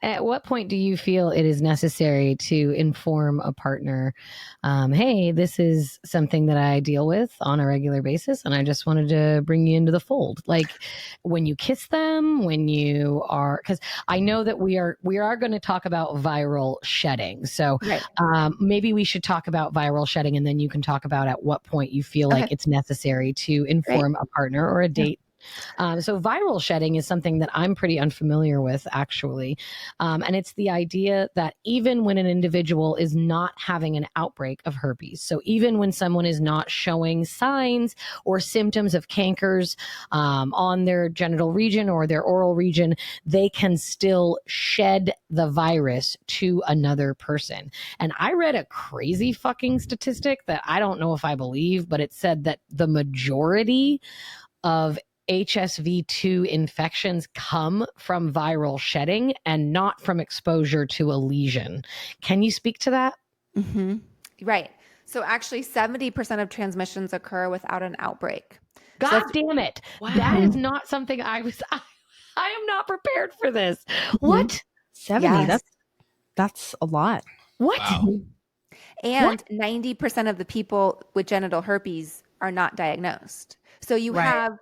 At what point do you feel it is necessary to inform a partner, hey, this is something that I deal with on a regular basis and I just wanted to bring you into the fold? Like when you kiss them, when you are, because I know that we are going to talk about viral shedding. So maybe we should talk about viral shedding and then you can talk about at what point you feel like it's necessary to inform a partner or a date. So viral shedding is something that I'm pretty unfamiliar with, actually. And it's the idea that even when an individual is not having an outbreak of herpes, so even when someone is not showing signs or symptoms of cankers on their genital region or their oral region, they can still shed the virus to another person. And I read a crazy fucking statistic that I don't know if I believe, but it said that the majority of HSV2 infections come from viral shedding and not from exposure to a lesion. Can you speak to that? Right. So actually 70% of transmissions occur without an outbreak. God damn it. Wow. That is not something I am not prepared for this. What? 70. Yes. That's a lot. What? Wow. And 90% of the people with genital herpes are not diagnosed. So you Right. have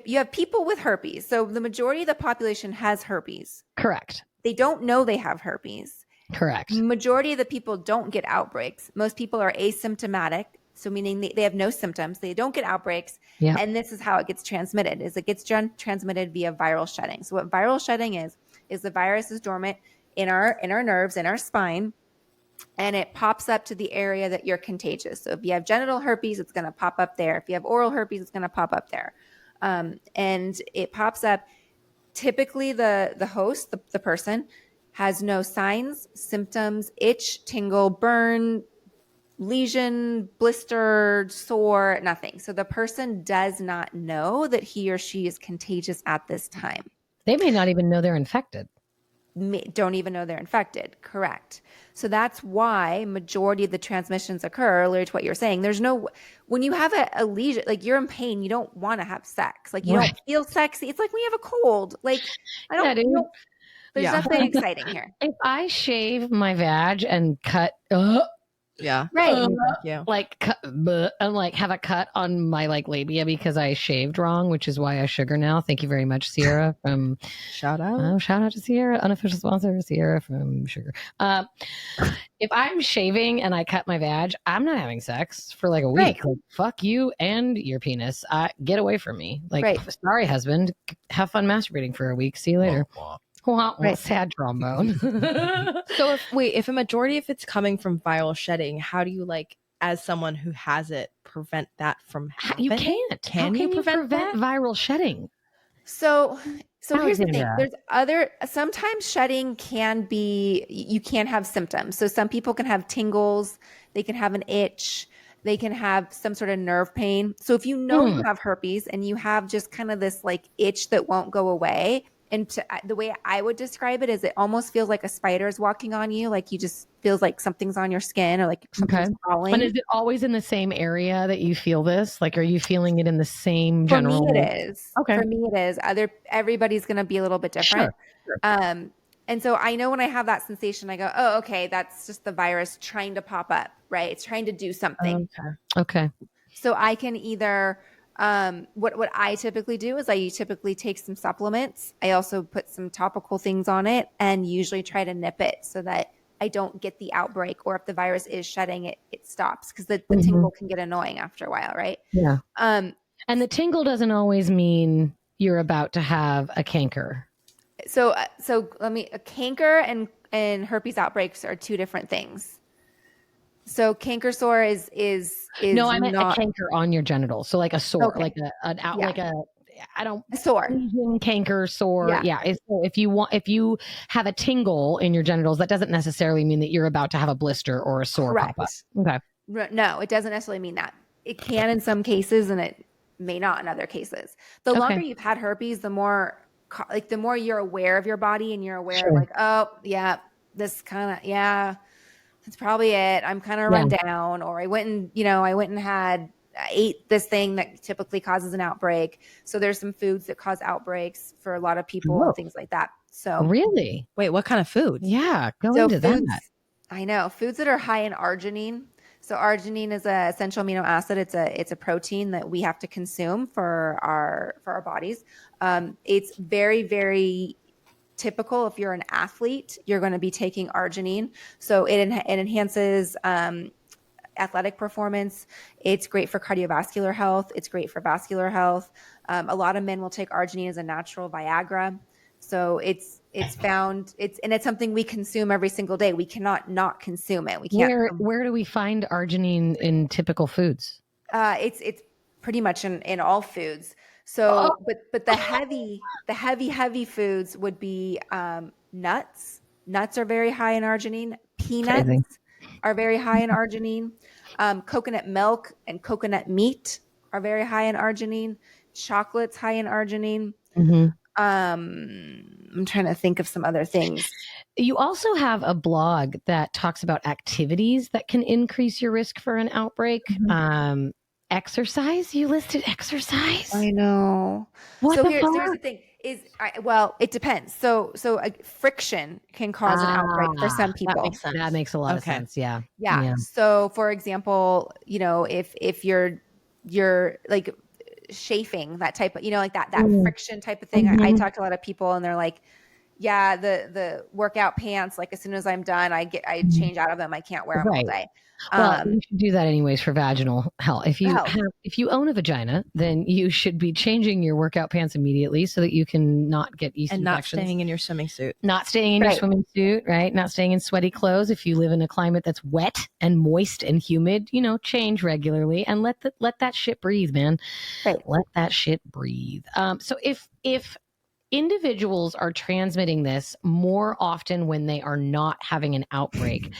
you have people with herpes. So the majority of the population has herpes. Correct. They don't know they have herpes. Correct. Majority of the people don't get outbreaks. Most people are asymptomatic. So meaning they have no symptoms. They don't get outbreaks. Yeah. And this is how it gets transmitted, is it gets transmitted via viral shedding. So what viral shedding is the virus is dormant in our nerves, in our spine, and it pops up to the area that you're contagious. So if you have genital herpes, it's going to pop up there. If you have oral herpes, it's going to pop up there. And it pops up. Typically, the host, the person, has no signs, symptoms, itch, tingle, burn, lesion, blister, sore, nothing. So the person does not know that he or she is contagious at this time. They may not even know they're infected. Don't even know they're infected. Correct. So that's why majority of the transmissions occur. Earlier to what you're saying, when you have a lesion, like you're in pain, you don't want to have sex. Like you don't feel sexy. It's like when you have a cold. Like there's nothing exciting here. If I shave my vag and cut Yeah. Right. Thank you. like cut, and like have a cut on my like labia because I shaved wrong, which is why I sugar now. Thank you very much, Sierra from Shout out. shout out to Sierra, unofficial sponsor, Sierra from Sugar. If I'm shaving and I cut my vag, I'm not having sex for like a week. Right. Like, fuck you and your penis. Get away from me. Like, Right. sorry, husband. Have fun masturbating for a week. See you later. Wah, Right. sad trombone. So if a majority of it's coming from viral shedding, how do you as someone who has it prevent that from happening? You can't. Can How you can prevent that? viral shedding? So here's the thing. Alexandra. Sometimes shedding can be, you can have symptoms. So some people can have tingles, they can have an itch, they can have some sort of nerve pain. So if you know you have herpes and you have just kind of this like itch that won't go away, and the way I would describe it is it almost feels like a spider is walking on you. Like you just feels like something's on your skin or like something's crawling. And is it always in the same area that you feel this? Like, are you feeling it in the same For general? me, it is. Okay. For me, it is. Everybody's going to be a little bit different. Sure. And so I know when I have that sensation, I go, oh, okay, that's just the virus trying to pop up, right? It's trying to do something. Okay. So I can either, what I typically do is I typically take some supplements. I also put some topical things on it and usually try to nip it so that I don't get the outbreak, or if the virus is shedding, it stops, because the tingle can get annoying after a while, right? Yeah. And the tingle doesn't always mean you're about to have a canker. So a canker and herpes outbreaks are two different things. So canker sore is no, I meant a canker on your genitals. So like a sore, Okay. like A sore. Canker sore. Yeah. So if you have a tingle in your genitals, that doesn't necessarily mean that you're about to have a blister or a sore Correct. pop up. Okay. No, it doesn't necessarily mean that. It can in some cases, and it may not in other cases. The longer you've had herpes, the more you're aware of your body, and you're aware of like, oh yeah, this kind of, yeah, that's probably it. I'm kind of run down, or I went and ate this thing that typically causes an outbreak. So there's some foods that cause outbreaks for a lot of people and things like that. So really, wait, what kind of food? Yeah, go into that. I know foods that are high in arginine. So arginine is an essential amino acid. It's a protein that we have to consume for our bodies. It's very, very typical. If you're an athlete, you're going to be taking arginine. So it enhances athletic performance. It's great for cardiovascular health. It's great for vascular health. A lot of men will take arginine as a natural Viagra. So it's something we consume every single day. We cannot not consume it. We can't. Where do we find arginine in typical foods? It's pretty much in all foods. So, but the heavy foods would be nuts. Nuts are very high in arginine. Peanuts are very high in arginine. Coconut milk and coconut meat are very high in arginine. Chocolate's high in arginine. Mm-hmm. I'm trying to think of some other things. You also have a blog that talks about activities that can increase your risk for an outbreak. Exercise. You listed exercise. I know. What So the here's fuck? the thing well, it depends. So friction can cause an outbreak for some people. That makes sense. That makes a lot of Okay. sense. Yeah. Yeah. So for example, if you're like chafing, that type of, like that friction type of thing. I talk to a lot of people and they're like, yeah, the workout pants, like as soon as I'm done, I change out of them. I can't wear them all day. Well, you should do that anyways for vaginal health. If you own a vagina, then you should be changing your workout pants immediately so that you can not get yeast infections. Not staying in your swimming suit. Not staying in your swimming suit, right? Not staying in sweaty clothes. If you live in a climate that's wet and moist and humid, change regularly and let that shit breathe, man. Right. Let that shit breathe. So if individuals are transmitting this more often when they are not having an outbreak,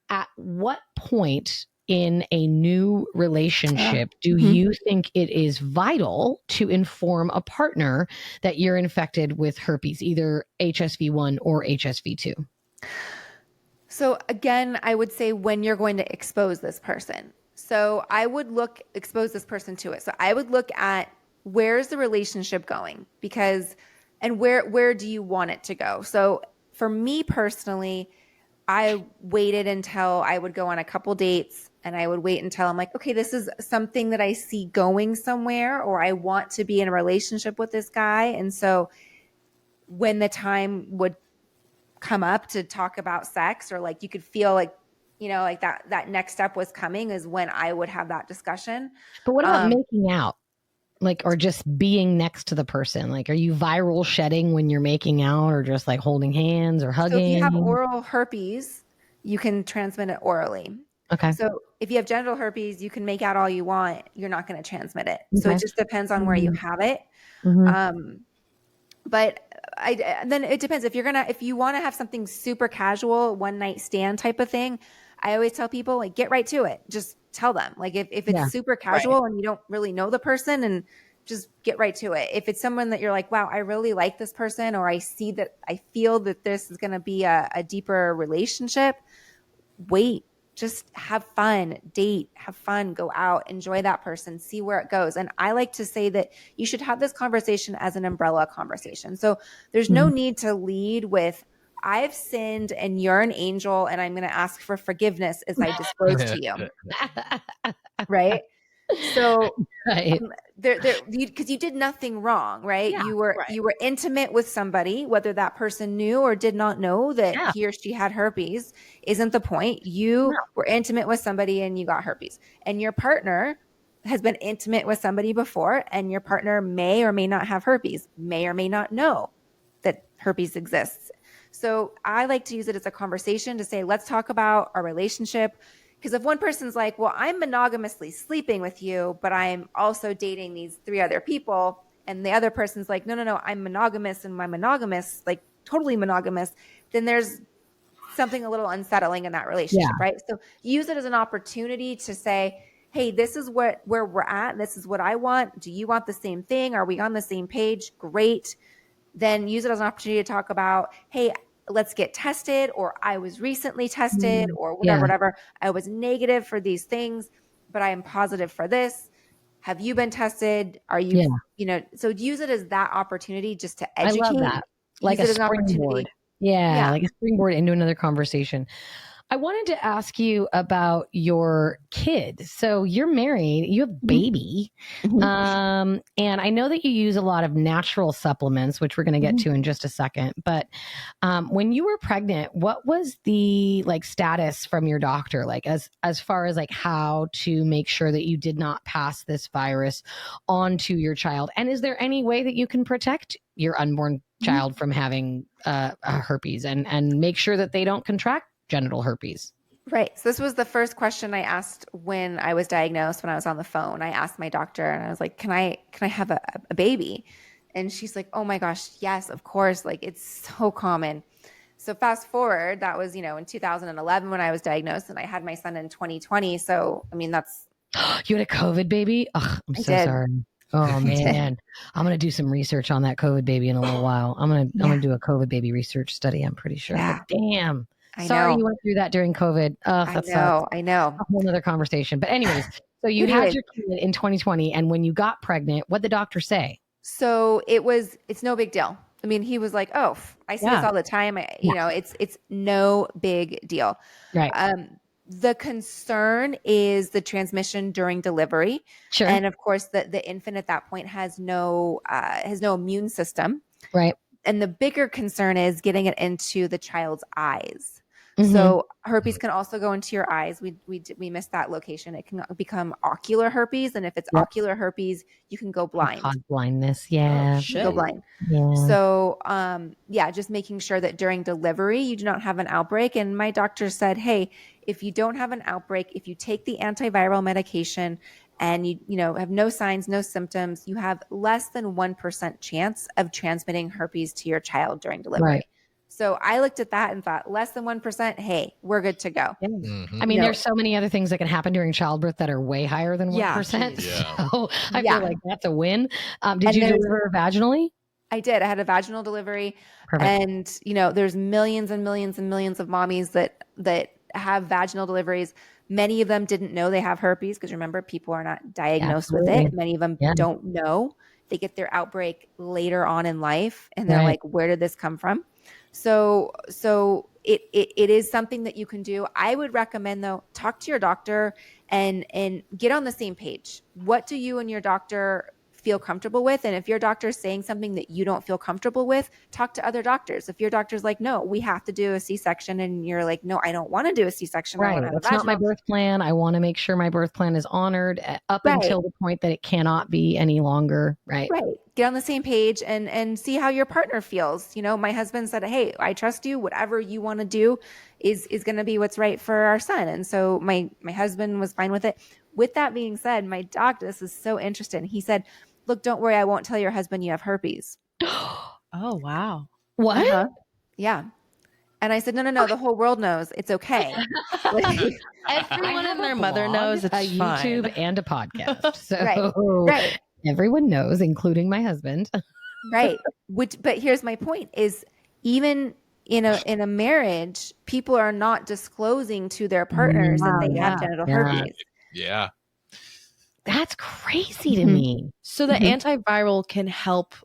at what point in a new relationship do you think it is vital to inform a partner that you're infected with herpes, either HSV1 or HSV2? So again, I would say when you're going to expose this person. So I would expose this person to it. So I would look at where's the relationship going, and where do you want it to go? So for me personally, I waited until I would go on a couple dates and I would wait until I'm like, okay, this is something that I see going somewhere, or I want to be in a relationship with this guy. And so when the time would come up to talk about sex, or like you could feel like, like that next step was coming, is when I would have that discussion. But what about making out? Like, or just being next to the person? Like, are you viral shedding when you're making out, or just like holding hands or hugging? So if you have oral herpes, you can transmit it orally. Okay. So if you have genital herpes, you can make out all you want. You're not going to transmit it. So it just depends on where you have it. But then it depends. If you want to have something super casual, one night stand type of thing, I always tell people, like, get right to it. Just tell them, like, if it's super casual and you don't really know the person, and just get right to it. If it's someone that you're like, wow, I really like this person, or I feel that this is going to be a deeper relationship, wait. Just have fun, date, have fun, go out, enjoy that person, see where it goes. And I like to say that you should have this conversation as an umbrella conversation. So there's no need to lead with, I've sinned and you're an angel and I'm going to ask for forgiveness as I disclose to you. Right? So because you did nothing wrong, right? Yeah, you were intimate with somebody, whether that person knew or did not know that he or she had herpes isn't the point. You were intimate with somebody and you got herpes, and your partner has been intimate with somebody before, and your partner may or may not have herpes, may or may not know that herpes exists. So I like to use it as a conversation to say, let's talk about our relationship. Because if one person's like, well, I'm monogamously sleeping with you, but I'm also dating these 3 other people, and the other person's like, no, I'm monogamous and my monogamous, like totally monogamous, then there's something a little unsettling in that relationship, right? So use it as an opportunity to say, hey, this is where we're at. This is what I want. Do you want the same thing? Are we on the same page? Great. Then use it as an opportunity to talk about, hey, let's get tested, or I was recently tested, or whatever. I was negative for these things, but I am positive for this. Have you been tested? Are you, so use it as that opportunity just to educate. I love that. Like a springboard. Yeah, like a springboard into another conversation. I wanted to ask you about your kid. So you're married, you have a baby. And I know that you use a lot of natural supplements, which we're going to get to in just a second. But when you were pregnant, what was the status from your doctor? Like as far as how to make sure that you did not pass this virus on to your child? And is there any way that you can protect your unborn child from having herpes and make sure that they don't contract genital herpes? Right. So this was the first question I asked when I was diagnosed, when I was on the phone. I asked my doctor and I was like, can I have a baby? And she's like, oh my gosh, yes, of course. Like, it's so common. So fast forward, that was, in 2011 when I was diagnosed, and I had my son in 2020. So, I mean, that's... You had a COVID baby? Oh, I'm so sorry. Oh man, I'm gonna do some research on that COVID baby in a little while. I'm gonna do a COVID baby research study. I'm pretty sure. Yeah. But damn, I sorry know. you went through that during COVID. Oh, that sucks. I know. A whole other conversation. But anyways, so you had your kid in 2020, and when you got pregnant, what did the doctor say? So it's no big deal. I mean, he was like, "Oh, I see this all the time. You know, it's no big deal." Right. The concern is the transmission during delivery. Sure. And of course, the infant at that point has no immune system. Right. And the bigger concern is getting it into the child's eyes. Mm-hmm. So herpes can also go into your eyes. We missed that location. It can become ocular herpes, and if it's ocular herpes, you can go blind. Cause blindness, yeah. You can go blind. Yeah. So, just making sure that during delivery you do not have an outbreak. And my doctor said, hey, if you don't have an outbreak, if you take the antiviral medication and you have no signs, no symptoms, you have less than 1% chance of transmitting herpes to your child during delivery. Right. So I looked at that and thought, less than 1%, hey, we're good to go. I mean, there's so many other things that can happen during childbirth that are way higher than 1%. Yeah. So I feel like that's a win. Did you deliver vaginally? I did. I had a vaginal delivery. Perfect. And, there's millions and millions and millions of mommies that have vaginal deliveries. Many of them didn't know they have herpes because remember, people are not diagnosed with it. Many of them don't know. They get their outbreak later on in life and they're like, where did this come from? So it is something that you can do. I would recommend though, talk to your doctor and get on the same page. What do you and your doctor feel comfortable with? And if your doctor is saying something that you don't feel comfortable with, talk to other doctors. If your doctor's like, no, we have to do a C-section, and you're like, no, I don't want to do a C-section. Right. That's not my birth plan. I want to make sure my birth plan is honored up until the point that it cannot be any longer. Right. Right. Get on the same page and see how your partner feels. My husband said, hey, I trust you. Whatever you want to do is going to be what's right for our son. And so my husband was fine with it. With that being said, my doctor, this is so interesting. He said, look, don't worry. I won't tell your husband you have herpes. Oh, wow. What? Uh-huh. Yeah. And I said, no, the whole world knows. It's okay. Everyone and their mother knows it's a fine. YouTube and a podcast. So Right. Everyone knows, including my husband. Right. But here's my point is even in a marriage, people are not disclosing to their partners that they have genital herpes. Yeah. That's crazy to me. So the antiviral can help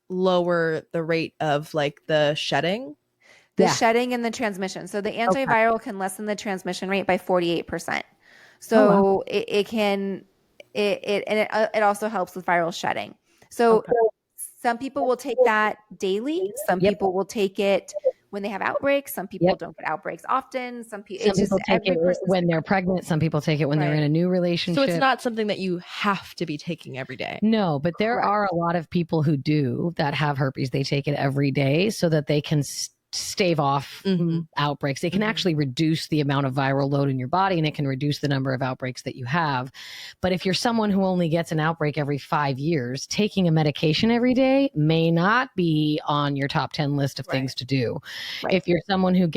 lower the rate of like the shedding? The shedding and the transmission. So the antiviral can lessen the transmission rate by 48%. So it also helps with viral shedding. So some people will take that daily. Some people will take it when they have outbreaks. Some people don't get outbreaks often. Some people take it when they're pregnant. Some people take it when they're in a new relationship. So it's not something that you have to be taking every day. No, but there are a lot of people who do that have herpes. They take it every day so that they can stave off outbreaks. They can actually reduce the amount of viral load in your body, and it can reduce the number of outbreaks that you have. But if you're someone who only gets an outbreak every 5 years, taking a medication every day may not be on your top 10 list of things to do. Right. If you're someone who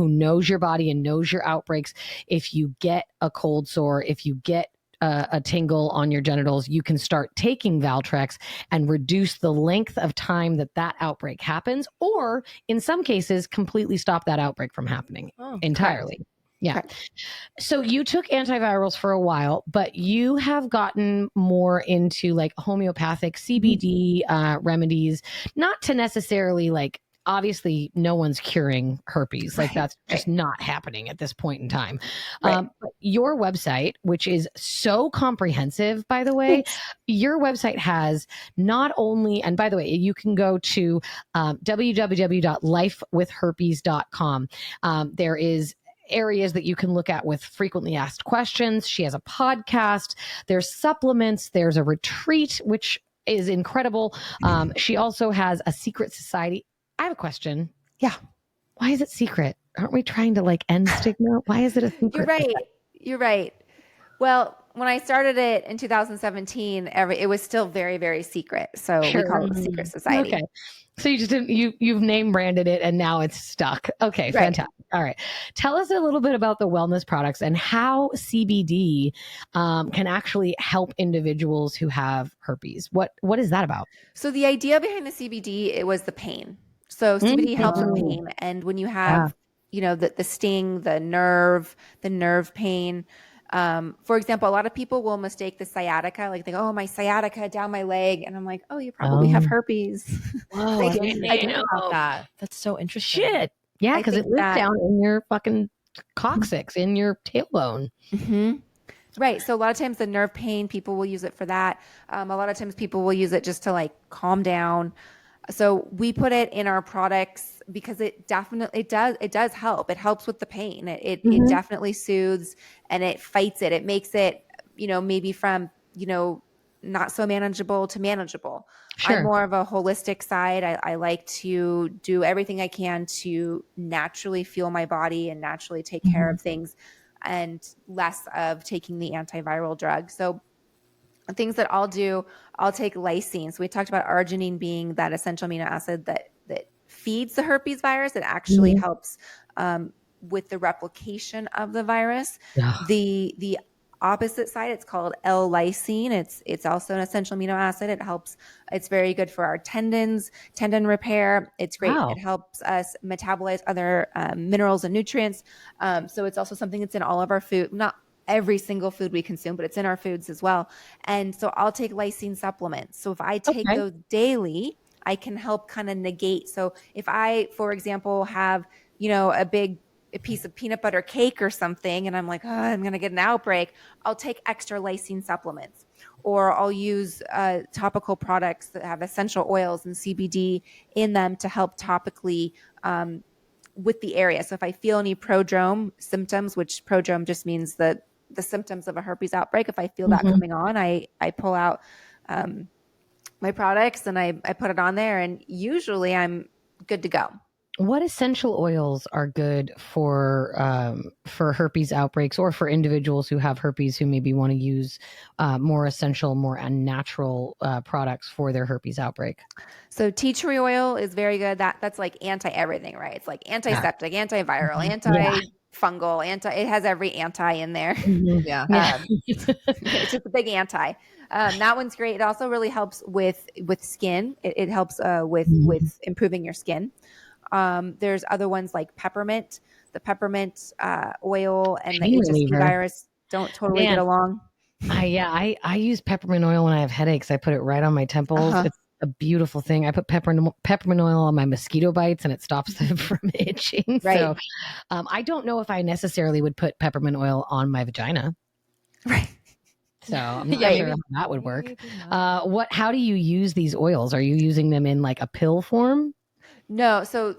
knows your body and knows your outbreaks, if you get a cold sore, if you get a tingle on your genitals, you can start taking Valtrex and reduce the length of time that outbreak happens, or in some cases, completely stop that outbreak from happening entirely. Correct. Yeah. Correct. So you took antivirals for a while, but you have gotten more into like homeopathic CBD remedies, not to necessarily like, obviously no one's curing herpes. Like that's just not happening at this point in time. But your website, which is so comprehensive, by the way, your website has not only, and by the way, you can go to www.lifewithherpes.com. There is areas that you can look at with frequently asked questions. She has a podcast. There's supplements. There's a retreat, which is incredible. She also has a secret society. I have a question. Yeah. Why is it secret? Aren't we trying to like end stigma? Why is it a secret? You're right. Well, when I started it in 2017, it was still very, very secret. So we call it the secret society. Okay. So you just didn't, you've name branded it and now it's stuck. Okay. Fantastic. All right. Tell us a little bit about the wellness products and how CBD can actually help individuals who have herpes. What is that about? So the idea behind the CBD, it was the pain. So CBD helps with pain. And when you have, the sting, the nerve pain, for example, a lot of people will mistake the sciatica, like they go, oh, my sciatica down my leg. And I'm like, oh, you probably have herpes. Whoa, I didn't know about that. That's so interesting. Shit. Yeah, because it lives that- down in your fucking coccyx, in your tailbone. Mm-hmm. Right. So a lot of times the nerve pain, people will use it for that. A lot of times people will use it just to like calm down. So we put it in our products because it does help. It helps with the pain. It definitely soothes and it fights it. It makes it, maybe from, not so manageable to manageable. Sure. I'm more of a holistic side. I like to do everything I can to naturally fuel my body and naturally take care of things and less of taking the antiviral drug. So things that I'll do, I'll take lysine. So we talked about arginine being that essential amino acid that feeds the herpes virus. It actually helps with the replication of the virus. Yeah. The opposite side, it's called L-lysine. It's also an essential amino acid. It helps. It's very good for our tendons, tendon repair. It's great. Wow. It helps us metabolize other minerals and nutrients. So it's also something that's in all of our food, not every single food we consume, but it's in our foods as well. And so I'll take lysine supplements. So if I take those daily, I can help kind of negate. So if I, for example, have, a piece of peanut butter cake or something, and I'm like, oh, I'm going to get an outbreak, I'll take extra lysine supplements, or I'll use topical products that have essential oils and CBD in them to help topically with the area. So if I feel any prodrome symptoms, which prodrome just means the symptoms of a herpes outbreak, if I feel that coming on, I pull out my products and I put it on there, and usually I'm good to go. What essential oils are good for herpes outbreaks, or for individuals who have herpes who maybe want to use more essential, more unnatural products for their herpes outbreak? So tea tree oil is very good. That's like anti everything, right? It's like antiseptic, antiviral, antifungal, it has every anti in there. Yeah. It's just a big anti. That one's great. It also really helps with skin. It helps with improving your skin. There's other ones like peppermint. The peppermint oil and the HSV virus don't totally get along. I use peppermint oil when I have headaches. I put it right on my temples. It's a beautiful thing. I put peppermint oil on my mosquito bites, and it stops them from itching. Right. So I don't know if I necessarily would put peppermint oil on my vagina. Right. So I'm not sure how that would work. How do you use these oils? Are you using them in like a pill form? No, so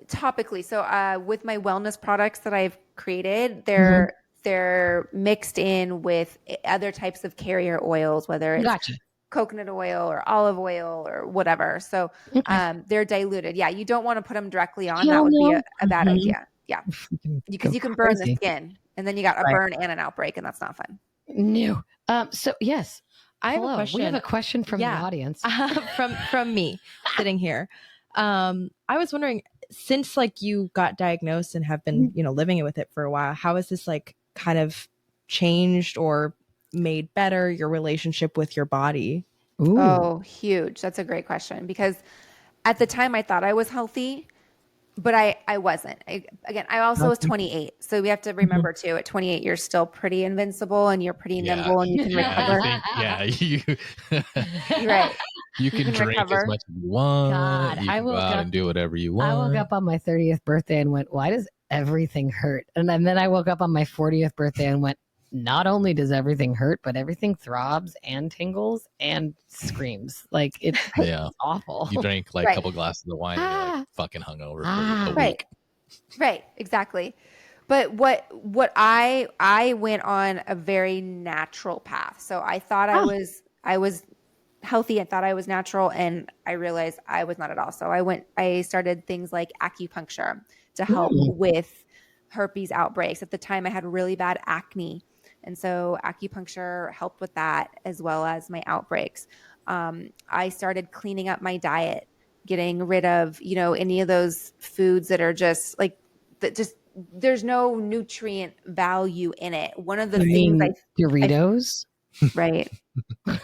topically. So with my wellness products that I've created, they're mixed in with other types of carrier oils, whether it's coconut oil or olive oil or whatever. So they're diluted. Yeah, you don't want to put them directly on. That would be a bad idea. Yeah, because you can burn the skin, and then you got a burn and an outbreak, and that's not fun. No. So yes, I have a question. We have a question from the audience. from me sitting here. I was wondering, since like you got diagnosed and have been, living with it for a while, how has this like kind of changed or made better your relationship with your body? Ooh. Oh, huge. That's a great question, because at the time I thought I was healthy, but I wasn't. I also was 28. So we have to remember too, at 28, you're still pretty invincible and you're pretty nimble and you can recover. Right. You can drink recover. as much as you want. God, you can go out and do whatever you want. I woke up on my 30th birthday and went, why does everything hurt? And then I woke up on my 40th birthday and went, not only does everything hurt, but everything throbs and tingles and screams. Like it's awful. You drink like a couple glasses of wine and you're like fucking hungover for a week. Right. Exactly. But what I went on a very natural path. So I thought I was healthy. I thought I was natural, and I realized I was not at all. So I started things like acupuncture to help with herpes outbreaks. At the time I had really bad acne. And so acupuncture helped with that, as well as my outbreaks. I started cleaning up my diet, getting rid of, any of those foods that are just like that just there's no nutrient value in it. One of the You things mean Doritos? right. I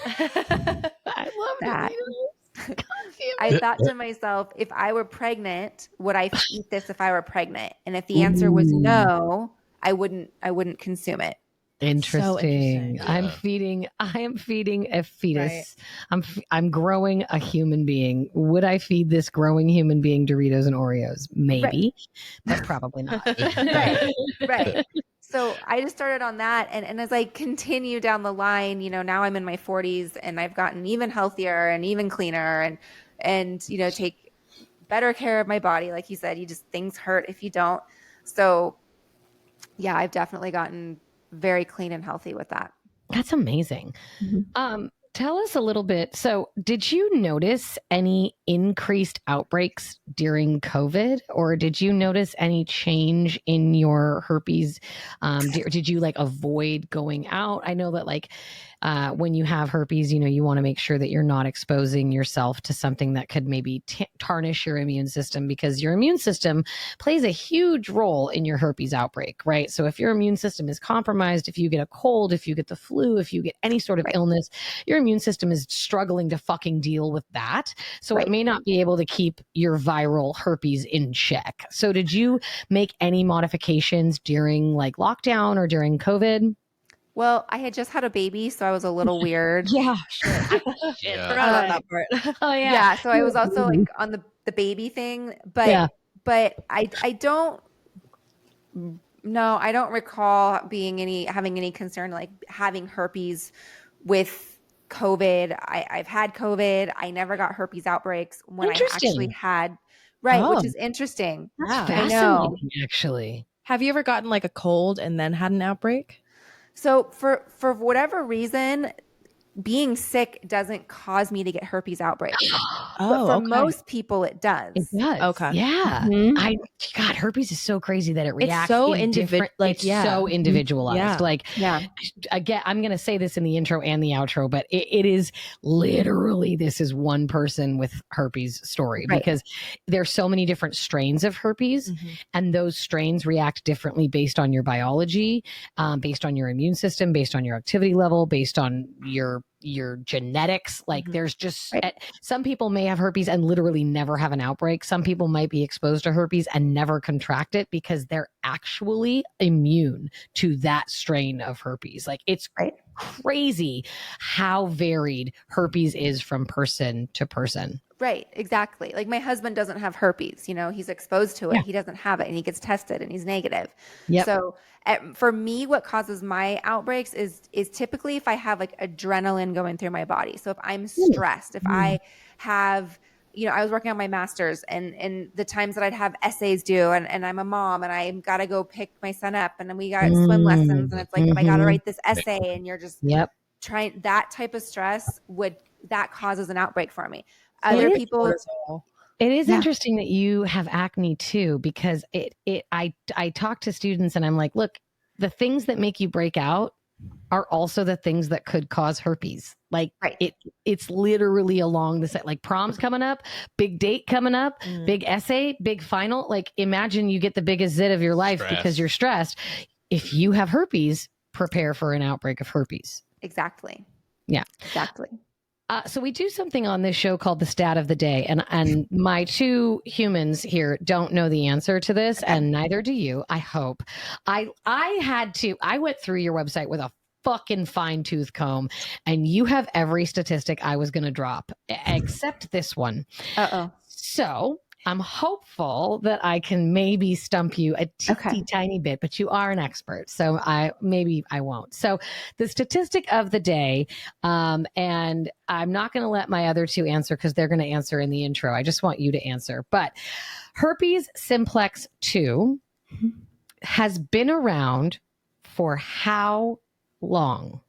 love That. Doritos. God damn I it. thought to myself, if I were pregnant, would I eat this if I were pregnant? And if the answer was no, I wouldn't consume it. Interesting. interesting. I am feeding a fetus. I'm growing a human being. Would I feed this growing human being Doritos and Oreos? Maybe, but probably not. Right. So I just started on that. And as I continue down the line, now I'm in my 40s and I've gotten even healthier and even cleaner and take better care of my body. Like you said, things hurt if you don't. So yeah, I've definitely gotten very clean and healthy with that. That's amazing. Tell us a little bit. So, did you notice any increased outbreaks during COVID, or did you notice any change in your herpes? Did you avoid going out? I know that when you have herpes, you want to make sure that you're not exposing yourself to something that could maybe tarnish your immune system, because your immune system plays a huge role in your herpes outbreak, right? So if your immune system is compromised, if you get a cold, if you get the flu, if you get any sort of illness, your immune system is struggling to fucking deal with that. So it may not be able to keep your viral herpes in check. So did you make any modifications during lockdown or during COVID? Well, I had just had a baby, so I was a little weird. Yeah, sure. Yeah. Forgot about that part. Oh yeah. Yeah, so I was also on the baby thing, but I don't I don't recall having any concern having herpes with COVID. I've had COVID. I never got herpes outbreaks when I actually had which is interesting. That's I know. fascinating, actually. Have you ever gotten a cold and then had an outbreak? So for whatever reason, being sick doesn't cause me to get herpes outbreaks. But for most people, it does. It does. Okay. Yeah. Mm-hmm. God, herpes is so crazy that it reacts. so in different. It's so individualized. Again, I'm going to say this in the intro and the outro, but it is literally, this is one person with herpes story, because there's so many different strains of herpes, and those strains react differently based on your biology, based on your immune system, based on your activity level, based on your genetics. There's just some people may have herpes and literally never have an outbreak. Some people might be exposed to herpes and never contract it because they're actually immune to that strain of herpes. It's crazy how varied herpes is from person to person. Right, exactly. My husband doesn't have herpes, he's exposed to it. Yeah. He doesn't have it, and he gets tested and he's negative. Yep. So for me, what causes my outbreaks is typically if I have adrenaline going through my body. So if I'm stressed, if I have, I was working on my master's and the times that I'd have essays due and I'm a mom and I got to go pick my son up and then we got swim lessons and it's if I got to write this essay and you're just trying, that type of stress that causes an outbreak for me. Other people. It is interesting that you have acne too, because I talk to students and I'm like, look, the things that make you break out are also the things that could cause herpes. It's literally along the set, prom's coming up, big date coming up, big essay, big final. Imagine you get the biggest zit of your life because you're stressed. If you have herpes, prepare for an outbreak of herpes. Exactly. Yeah. Exactly. So we do something on this show called the stat of the day, and my two humans here don't know the answer to this, and neither do you, I hope. I went through your website with a fucking fine tooth comb, and you have every statistic I was going to drop, except this one. Uh-oh. So I'm hopeful that I can maybe stump you a tiny bit, but you are an expert, so I won't. So the statistic of the day, and I'm not going to let my other two answer because they're going to answer in the intro. I just want you to answer. But herpes simplex 2 has been around for how long?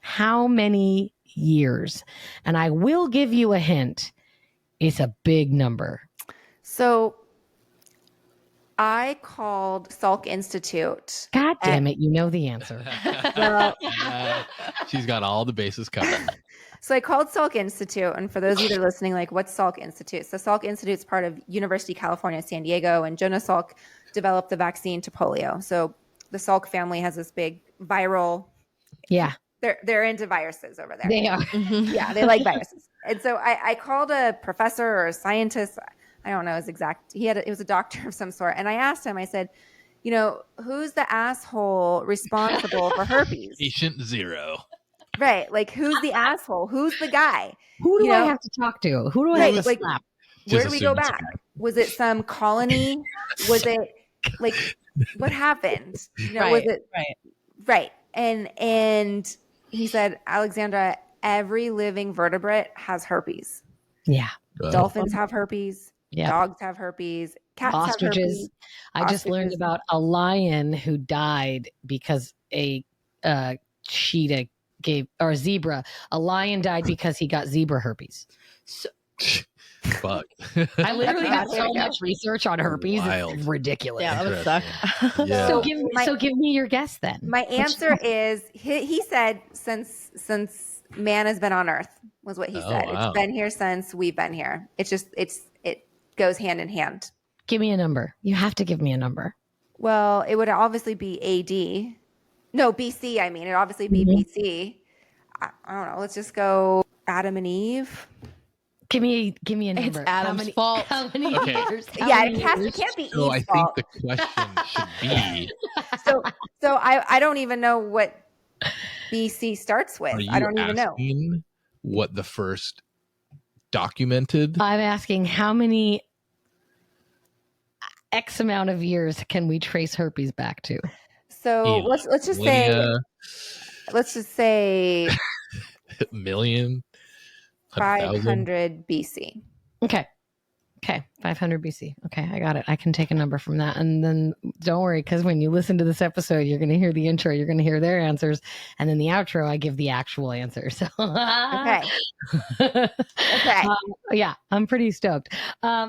How many years? And I will give you a hint. It's a big number. So I called Salk Institute. God damn it, you know the answer. Well, She's got all the bases covered. so I called Salk Institute, and for those of you that are listening, like, what's Salk Institute? So Salk Institute is part of University of California, San Diego, and Jonas Salk developed the vaccine to polio. So the Salk family has this big viral. Yeah, They're into viruses over there. they are. Yeah, they like viruses. And so I called a professor or a scientist. I don't know his exact. It was a doctor of some sort, and I asked him. I said, you know, who's the asshole responsible for herpes? Patient 0. Right. Like, who's the asshole? Who's the guy? Who do I have to talk to? Who do I have to like, slap? Where Just do we go assume it's a back? guy. Was it some colony? Was it like what happened? You know, was it right? And he said, Alexandra, every living vertebrate has herpes. Yeah. Dolphins have herpes. Yeah. Dogs have herpes. Cats Ostriches. have herpes. I just learned about a lion who died because a cheetah or a zebra. A lion died because he got zebra herpes. So, Fuck. I literally That's did so much research on herpes. Wild. It's ridiculous. Yeah, that would suck. Yeah. So give me your guess then. My answer is he said since man has been on Earth was what he said. Wow. It's been here since we've been here. It goes hand in hand. Give me a number. You have to give me a number. Well, it would obviously be AD. No, BC. I mean, it would obviously be BC. I don't know. Let's just go Adam and Eve. Give me a number. It's Adam's fault. How many Okay. years? Yeah, it can't be So I Eve's think fault. the question should be: So I don't even know what BC starts with. Are you I don't even know. asking what the first documented? I'm asking how many X amount of years can we trace herpes back to? So Yeah. let's just say million, 100,000? 500 BC. Okay. 500 BC. Okay, I got it. I can take a number from that. And then don't worry, because when you listen to this episode, you're going to hear the intro, you're going to hear their answers. And then the outro, I give the actual answer. So, Okay. Okay. Yeah, I'm pretty stoked.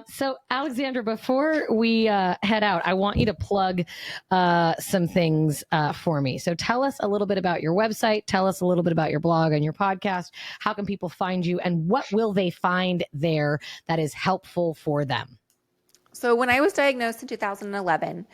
So, Alexandra, before we head out, I want you to plug some things for me. So, tell us a little bit about your website. Tell us a little bit about your blog and your podcast. How can people find you? And what will they find there that is helpful for them? So when I was diagnosed in 2011,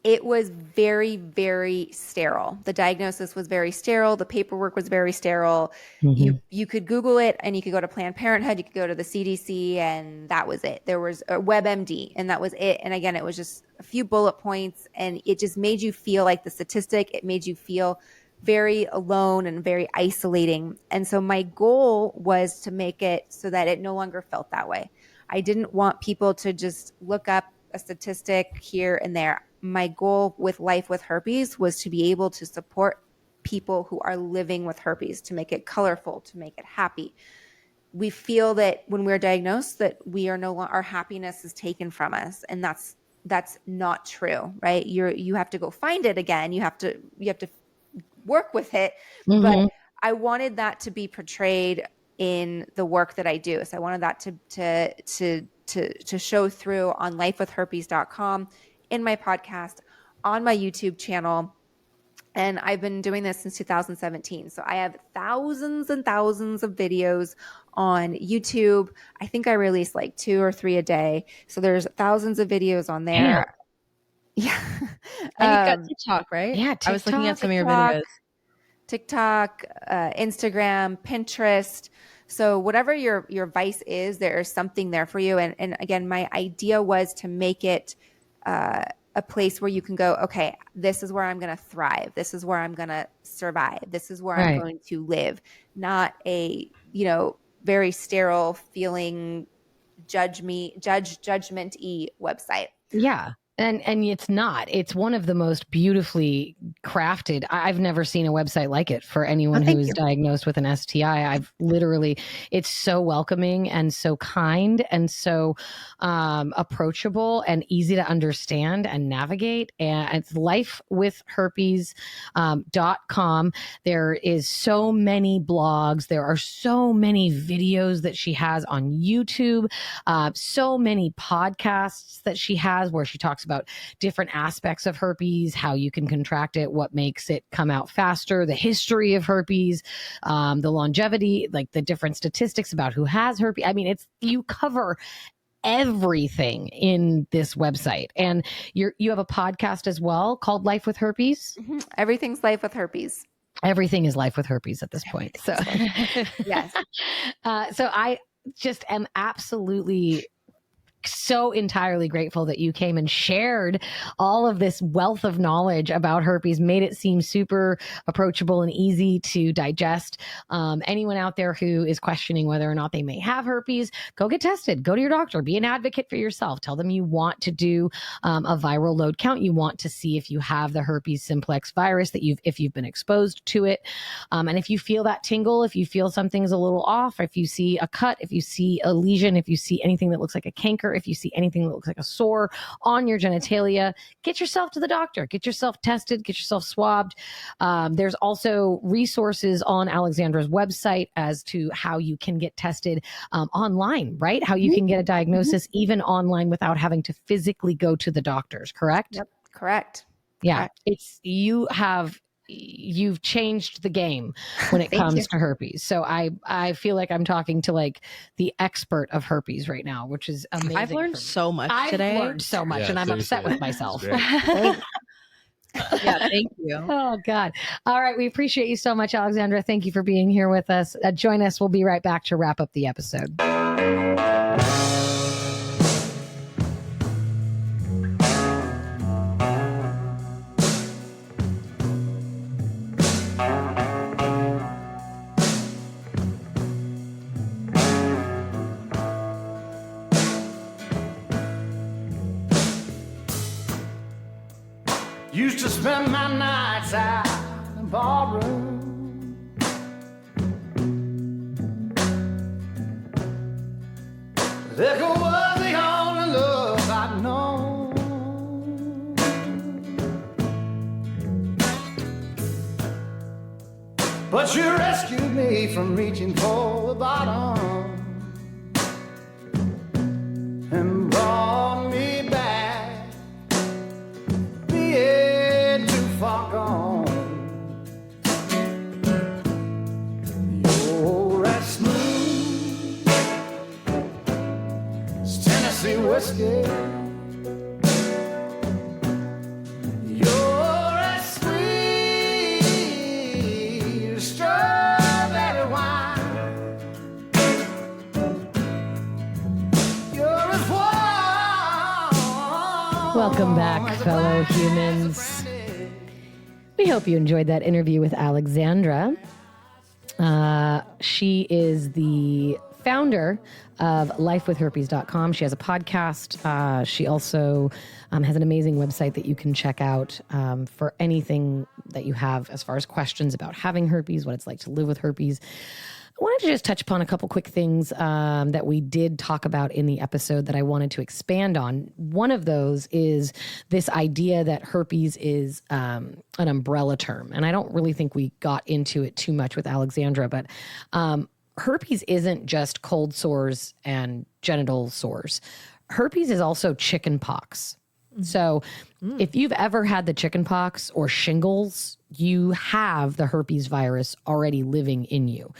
it was very, very sterile. The diagnosis was very sterile. The paperwork was very sterile. Mm-hmm. You could Google it, and you could go to Planned Parenthood. You could go to the CDC, and that was it. There was a WebMD, and that was it. And again, it was just a few bullet points, and it just made you feel like the statistic. It made you feel very alone and very isolating. And so my goal was to make it so that it no longer felt that way. I didn't want people to just look up a statistic here and there. My goal with Life with Herpes was to be able to support people who are living with herpes, to make it colorful, to make it happy. We feel that when we're diagnosed that we are no longer, our happiness is taken from us. And that's not true, right? You have to go find it again. You have to work with it. Mm-hmm. But I wanted that to be portrayed in the work that I do. So I wanted that to show through on lifewithherpes.com, in my podcast, on my YouTube channel. And I've been doing this since 2017. So I have thousands and thousands of videos on YouTube. I think I release like 2 or 3 a day. So there's thousands of videos on there. Yeah. And you've got TikTok, right? Yeah, I was looking at some of your TikTok, videos. TikTok, Instagram, Pinterest. So whatever your vice is, there is something there for you. And again, my idea was to make it a place where you can go, okay, this is where I'm going to thrive. This is where I'm going to survive. This is where I'm going to live. Not a, very sterile feeling judgment-y website. Yeah. And it's not. It's one of the most beautifully crafted. I've never seen a website like it for anyone who is diagnosed with an STI. It's so welcoming and so kind and so approachable and easy to understand and navigate. And it's lifewithherpes.com. There is so many blogs. There are so many videos that she has on YouTube. So many podcasts that she has where she talks about different aspects of herpes, how you can contract it, what makes it come out faster, the history of herpes, the longevity, like the different statistics about who has herpes. I mean, you cover everything in this website. And you have a podcast as well called Life with Herpes. Mm-hmm. Everything's Life with Herpes. Everything is life with herpes at this point. So, Yes. So I just am absolutely so entirely grateful that you came and shared all of this wealth of knowledge about herpes, made it seem super approachable and easy to digest. Anyone out there who is questioning whether or not they may have herpes, go get tested, go to your doctor, be an advocate for yourself. Tell them you want to do a viral load count. You want to see if you have the herpes simplex virus, if you've been exposed to it. And if you feel that tingle, if you feel something's a little off, if you see a cut, if you see a lesion, if you see anything that looks like a canker, if you see anything that looks like a sore on your genitalia, get yourself to the doctor, get yourself tested, get yourself swabbed. There's also resources on Alexandra's website as to how you can get tested online, right? How you can get a diagnosis even online without having to physically go to the doctors, correct? Yep. Correct. Yeah. You've changed the game when it comes to herpes. So I feel like I'm talking to like the expert of herpes right now, which is amazing. I've learned so much today. I've learned so much, and I'm upset with myself. Yeah, thank you. Oh, God. All right. We appreciate you so much, Alexandra. Thank you for being here with us. Join us. We'll be right back to wrap up the episode. Used to spend my nights out in the ballroom. Liquor was the only love I'd known. But you rescued me from reaching for the bottom and brought me back, being too far gone. You're as smooth as Tennessee whiskey. You're as sweet as strawberry wine. You're as warm. Welcome back, fellow humans. We hope you enjoyed that interview with Alexandra. She is the founder of lifewithherpes.com. She has a podcast. She also has an amazing website that you can check out for anything that you have as far as questions about having herpes, what it's like to live with herpes. I wanted to just touch upon a couple quick things that we did talk about in the episode that I wanted to expand on. One of those is this idea that herpes is an umbrella term. And I don't really think we got into it too much with Alexandra, but herpes isn't just cold sores and genital sores. Herpes is also chicken pox. So if you've ever had the chicken pox or shingles, you have the herpes virus already living in you.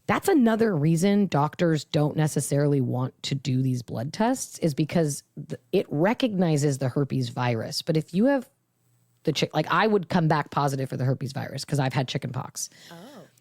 That's another reason doctors don't necessarily want to do these blood tests, is because it recognizes the herpes virus. But if you have like I would come back positive for the herpes virus because I've had chicken pox.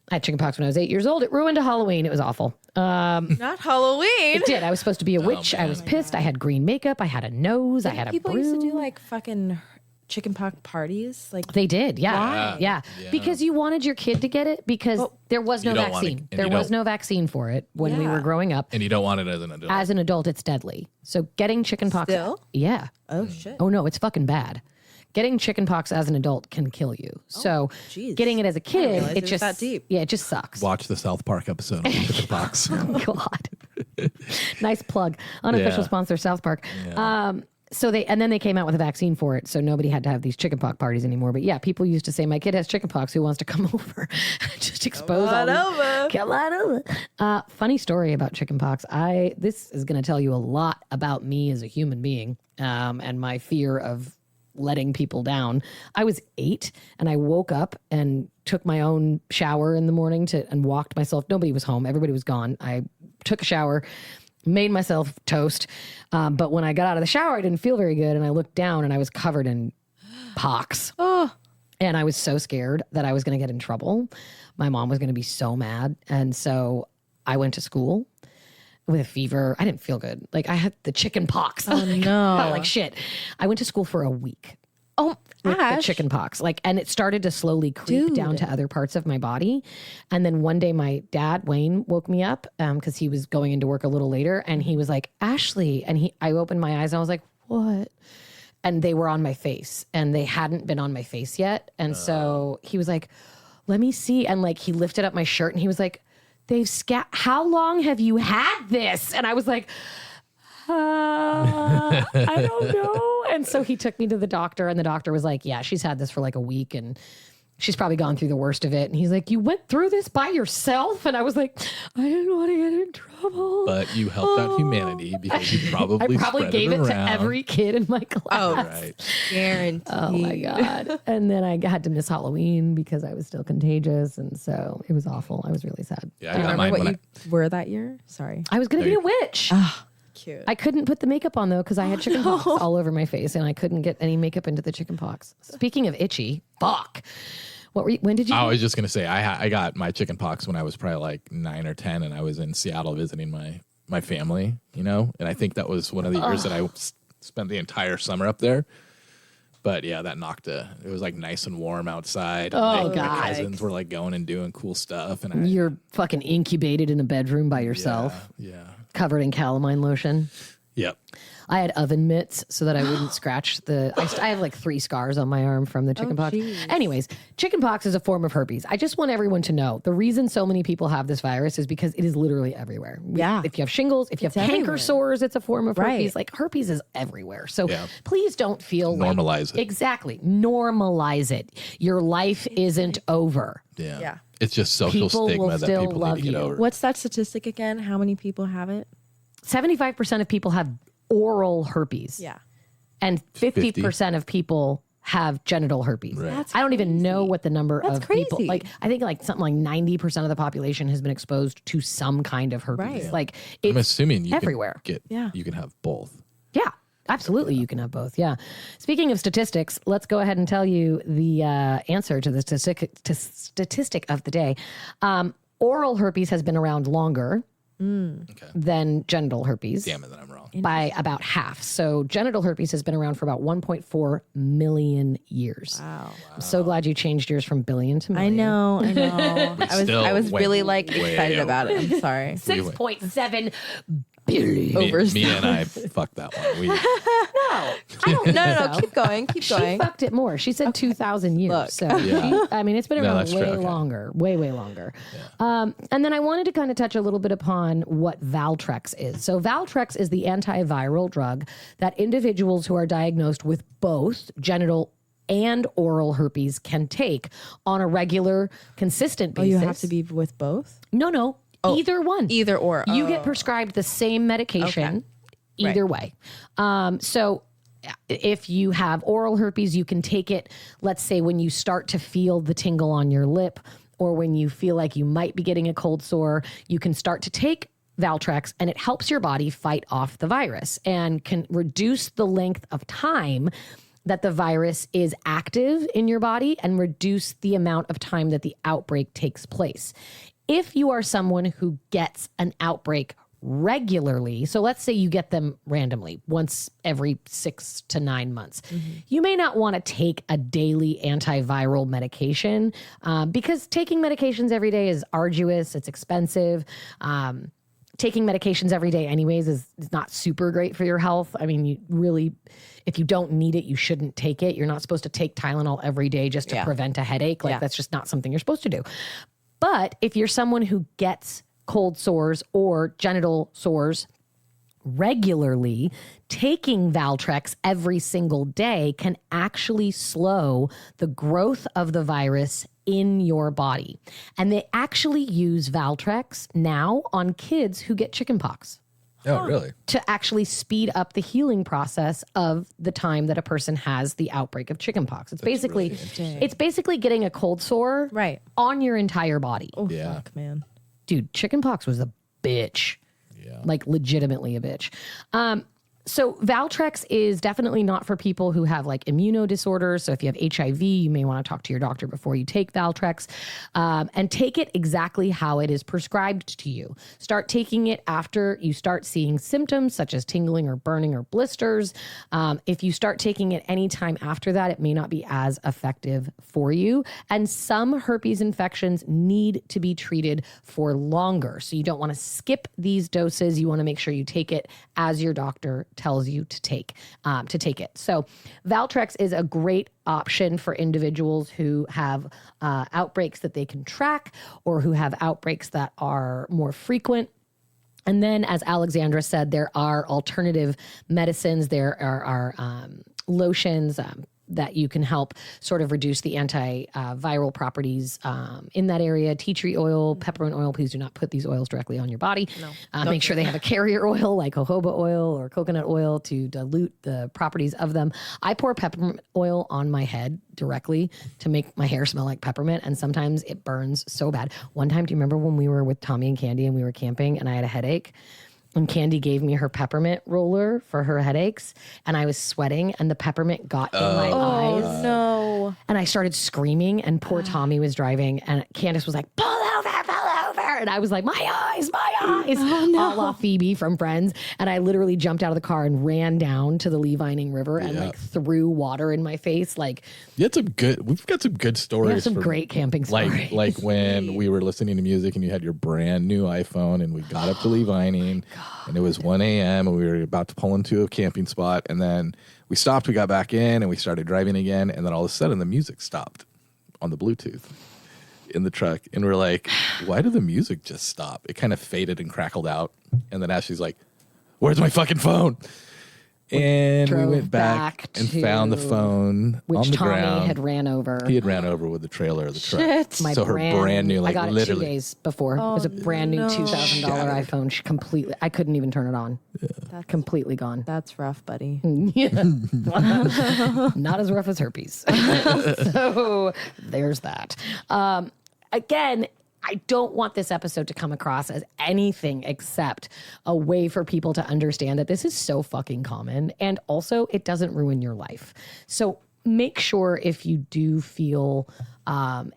I had chicken pox when I was 8 years old. It ruined a Halloween. It was awful. Not Halloween. It did. I was supposed to be a witch. I was pissed. I had green makeup. I had a nose. I had a People broom. used to do like fucking chickenpox parties. Like They did, yeah. Yeah. Because you wanted your kid to get it because there was no You don't want it, vaccine. and There you was don't- no vaccine for it when we were growing up. And you don't want it as an adult. As an adult, it's deadly. So getting chickenpox. Still? Yeah. oh shit. Oh, no, it's fucking bad. Getting chickenpox as an adult can kill you. So jeez. getting it as a kid, realize it it was just that deep. Yeah, it just sucks. Watch the South Park episode on chickenpox. Oh, God. Nice plug. Unofficial Yeah. sponsor, South Park. And then they came out with a vaccine for it, so nobody had to have these chickenpox parties anymore. But yeah, people used to say, "My kid has chickenpox. Who wants to come over?" Just expose Come on over. Come on over. Funny story about chickenpox. This is going to tell you a lot about me as a human being, and my fear of letting people down. I was 8 and I woke up and took my own shower in the morning and walked myself. Nobody was home. Everybody was gone. I took a shower, made myself toast. But when I got out of the shower, I didn't feel very good. And I looked down and I was covered in pox. And I was so scared that I was going to get in trouble. My mom was going to be so mad. And so I went to school with a fever. I didn't feel good. Like I had the chicken pox. Oh no. Felt like shit. I went to school for a week. Oh, With the Ash. chicken pox. And it started to slowly creep down to other parts of my body. And then one day my dad, Wayne, woke me up because he was going into work a little later. And he was like, Ashley. And I opened my eyes and I was like, what? And they were on my face and they hadn't been on my face yet. And so he was like, let me see. And like, he lifted up my shirt and he was like, how long have you had this? And I was like, I don't know. And so he took me to the doctor and the doctor was like, yeah, she's had this for like a week and she's probably gone through the worst of it. And he's like, you went through this by yourself? And I was like, I didn't want to get in trouble. But you helped out humanity because you probably I probably spread gave it around. to every kid in my class. Oh, Right. guaranteed. Oh my God. And then I had to miss Halloween because I was still contagious. And so it was awful. I was really sad. Yeah, I Do you got remember mine what when you were that year? Sorry. I was going to be a witch. Cute. I couldn't put the makeup on though because I had chicken pox all over my face and I couldn't get any makeup into the chicken pox. Speaking of itchy, fuck. When did you? I was just gonna say I got my chicken pox when I was probably like 9 or 10, and I was in Seattle visiting my family, and I think that was one of the years that I spent the entire summer up there. But yeah, that it was like nice and warm outside. Oh, my God. cousins were like going and doing cool stuff, and You're fucking incubated in a bedroom by yourself, yeah, covered in calamine lotion. yep. I had oven mitts so that I wouldn't scratch I have like 3 scars on my arm from the chicken pox. geez. Anyways, chicken pox is a form of herpes. I just want everyone to know the reason so many people have this virus is because it is literally everywhere. Yeah. If you have shingles, if you have canker everywhere. sores, it's a form of herpes. Right. Like herpes is everywhere. So Yeah. please don't feel Normalize it. Exactly. Normalize it. Your life isn't over. Yeah. Yeah. It's just social People will stigma that still people love need to get you. over. What's that statistic again? How many people have it? 75% of people have oral herpes. Yeah. And 50% of people have genital herpes. Right. That's I don't even know what the number That's of people, crazy. like, I think like something like 90% of the population has been exposed to some kind of herpes. Right. Yeah. Like I'm it's assuming you everywhere. you can have both. Yeah, absolutely. You can have both. Yeah. Speaking of statistics, let's go ahead and tell you the answer to the statistic of the day. Oral herpes has been around longer than genital herpes. Damn it, that I'm wrong. By about half. So genital herpes has been around for about 1.4 million years. Wow. I'm so glad you changed yours from billion to million. I know. still I was went really like way excited over. about it. I'm sorry. 6.7 billion. Me and I fucked that one. We, I don't think No. so. Keep going. Keep She going. fucked it more. She said 2,000 years. Look. So, Yeah. it's been No, around that's way true. Okay. longer, way longer. And then I wanted to kind of touch a little bit upon what Valtrex is. So Valtrex is the antiviral drug that individuals who are diagnosed with both genital and oral herpes can take on a regular, consistent Oh, basis. you have to be with both? No. Either one. Either or. You get prescribed the same medication either way. So if you have oral herpes, you can take it, let's say, when you start to feel the tingle on your lip or when you feel like you might be getting a cold sore, you can start to take Valtrex and it helps your body fight off the virus and can reduce the length of time that the virus is active in your body and reduce the amount of time that the outbreak takes place. If you are someone who gets an outbreak regularly, so let's say you get them randomly once every 6 to 9 months, you may not want to take a daily antiviral medication because taking medications every day is arduous, it's expensive. Taking medications every day anyways is not super great for your health. I mean, you really, if you don't need it, you shouldn't take it. You're not supposed to take Tylenol every day just to prevent a headache. Like that's just not something you're supposed to do. But if you're someone who gets cold sores or genital sores regularly, taking Valtrex every single day can actually slow the growth of the virus in your body. And they actually use Valtrex now on kids who get chickenpox Oh, really? to actually speed up the healing process of the time that a person has the outbreak of chickenpox. It's basically getting a cold sore Right. on your entire body. Oh, Yeah. fuck, man. Dude, chickenpox was a bitch. Yeah. Like legitimately a bitch. So Valtrex is definitely not for people who have like immunodisorders. So if you have HIV, you may want to talk to your doctor before you take Valtrex, and take it exactly how it is prescribed to you. Start taking it after you start seeing symptoms such as tingling or burning or blisters. If you start taking it anytime after that, it may not be as effective for you. And some herpes infections need to be treated for longer. So you don't want to skip these doses. You want to make sure you take it as your doctor tells you to take it. So Valtrex is a great option for individuals who have outbreaks that they can track or who have outbreaks that are more frequent. And then, as Alexandra said, there are alternative medicines. There are lotions that you can help sort of reduce the antiviral properties in that area. Tea tree oil, peppermint oil. Please do not put these oils directly on your body. No. Make sure they have a carrier oil like jojoba oil or coconut oil to dilute the properties of them. I pour peppermint oil on my head directly to make my hair smell like peppermint, and sometimes it burns so bad. One time, do you remember when we were with Tommy and Candy and we were camping and I had a headache? And Candy gave me her peppermint roller for her headaches, and I was sweating, and the peppermint got in my eyes. Oh, no. And I started screaming, and poor Tommy was driving, and Candace was like, pull over. And I was like, my eyes, a la Phoebe from Friends. And I literally jumped out of the car and ran down to the Levining River and like threw water in my face. Like, we've got some good stories. We have some great camping stories. Like when we were listening to music and you had your brand new iPhone and we got up to Levining and it was 1 a.m. and we were about to pull into a camping spot, and then we stopped, we got back in and we started driving again, and then all of a sudden the music stopped on the Bluetooth in the truck, and we're like, why did the music just stop? It kind of faded and crackled out, and then Ashley's like, where's my fucking phone? And we went back and found the phone on the ground. Tommy had ran over. He had ran over with the trailer of the truck. My her brand new, like, I got literally it 2 days before. It was a brand new $2,000 iPhone. She completely, I couldn't even turn it on. That's completely gone. That's rough, buddy. Not as rough as herpes. So there's that. Again, I don't want this episode to come across as anything except a way for people to understand that this is so fucking common, and also it doesn't ruin your life. So make sure, if you do feel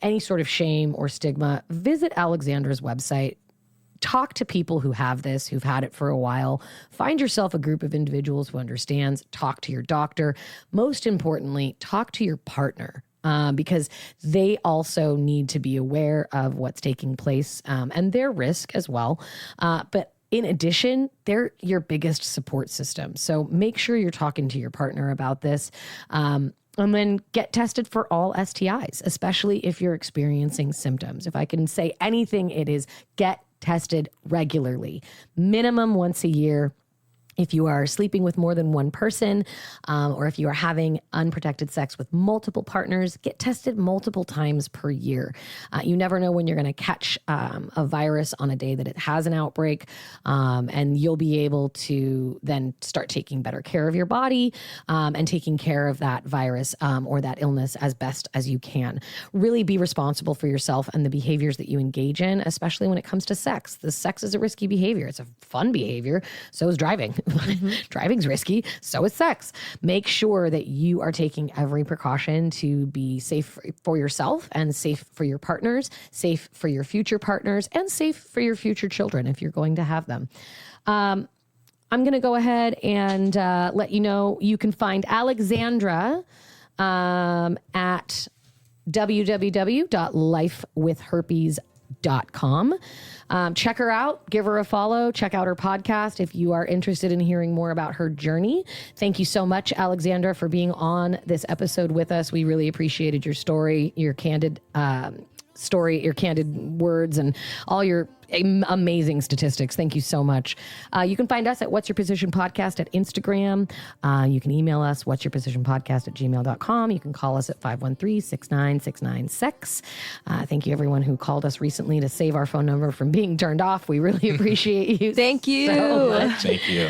any sort of shame or stigma, visit Alexandra's website. Talk to people who have this, who've had it for a while. Find yourself a group of individuals who understands. Talk to your doctor. Most importantly, talk to your partner. Because they also need to be aware of what's taking place and their risk as well. But in addition, they're your biggest support system. So make sure you're talking to your partner about this. And then get tested for all STIs, especially if you're experiencing symptoms. If I can say anything, it is get tested regularly, minimum once a year. If you are sleeping with more than one person, or if you are having unprotected sex with multiple partners, get tested multiple times per year. You never know when you're going to catch a virus on a day that it has an outbreak, and you'll be able to then start taking better care of your body and taking care of that virus or that illness as best as you can. Really be responsible for yourself and the behaviors that you engage in, especially when it comes to sex. The sex is a risky behavior. It's a fun behavior. So is driving. Driving's risky, so is sex. Make sure that you are taking every precaution to be safe for yourself and safe for your partners, safe for your future partners, and safe for your future children if you're going to have them. I'm going to go ahead and let you know you can find Alexandra at www.lifewithherpes.com. Check her out, give her a follow, check out her podcast if you are interested in hearing more about her journey. Thank you so much, Alexandra, for being on this episode with us. We really appreciated your story, your candid story, your candid words, and all your amazing statistics. Thank you so much. You can find us at What's Your Position Podcast at Instagram. You can email us, what'syourpositionpodcast@gmail.com. You can call us at 513-6969-SEX. Thank you, everyone who called us recently to save our phone number from being turned off. We really appreciate you. Thank you. So much. Thank you.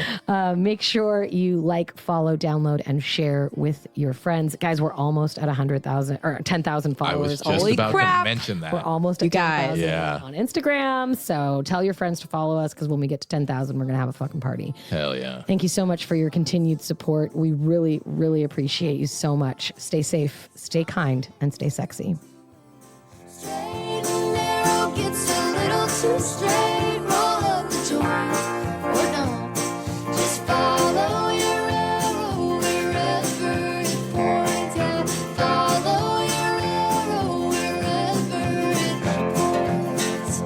Make sure you like, follow, download, and share with your friends. Guys, we're almost at 100,000 or 10,000 followers. I was just Holy about crap. to mention that. We're almost at guys. 10,000 Yeah. on Instagram. So tell your friends to follow us, because when we get to 10,000, we're going to have a fucking party. Hell yeah. Thank you so much for your continued support. We really, really appreciate you so much. Stay safe, stay kind, and stay sexy. Straight and narrow gets a little too straight. Roll up the joint, or don't. Just follow your arrow wherever it points out. Follow your arrow wherever it points.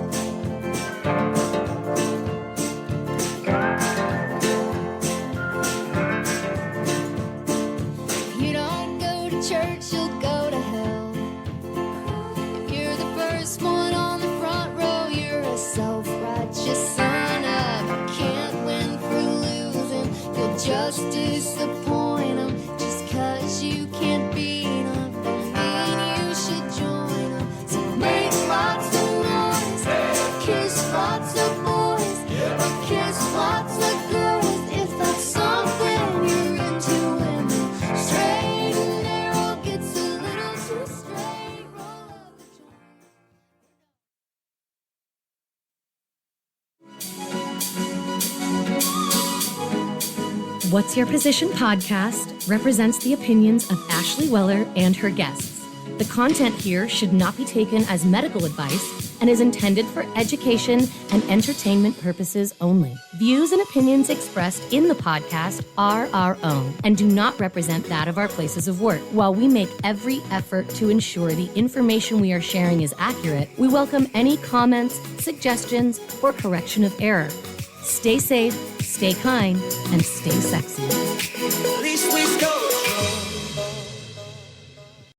If you don't go to church, you'll go to hell. If you're the first one on the front row, you're a self-righteous son of. You can't win for losing, you'll just disappoint them. Just 'cause you can't beat them, don't mean you should join them. So make lots of noise, kiss lots of boys, or kiss lots of girls, if that's something you're into. And straight and narrow gets a little too straight. Roll up the joint. What's Your Position podcast represents the opinions of Ashley Weller and her guests. The content here should not be taken as medical advice and is intended for education and entertainment purposes only. Views and opinions expressed in the podcast are our own and do not represent that of our places of work. While we make every effort to ensure the information we are sharing is accurate, we welcome any comments, suggestions, or correction of error. Stay safe, stay kind, and stay sexy. East, West Coast.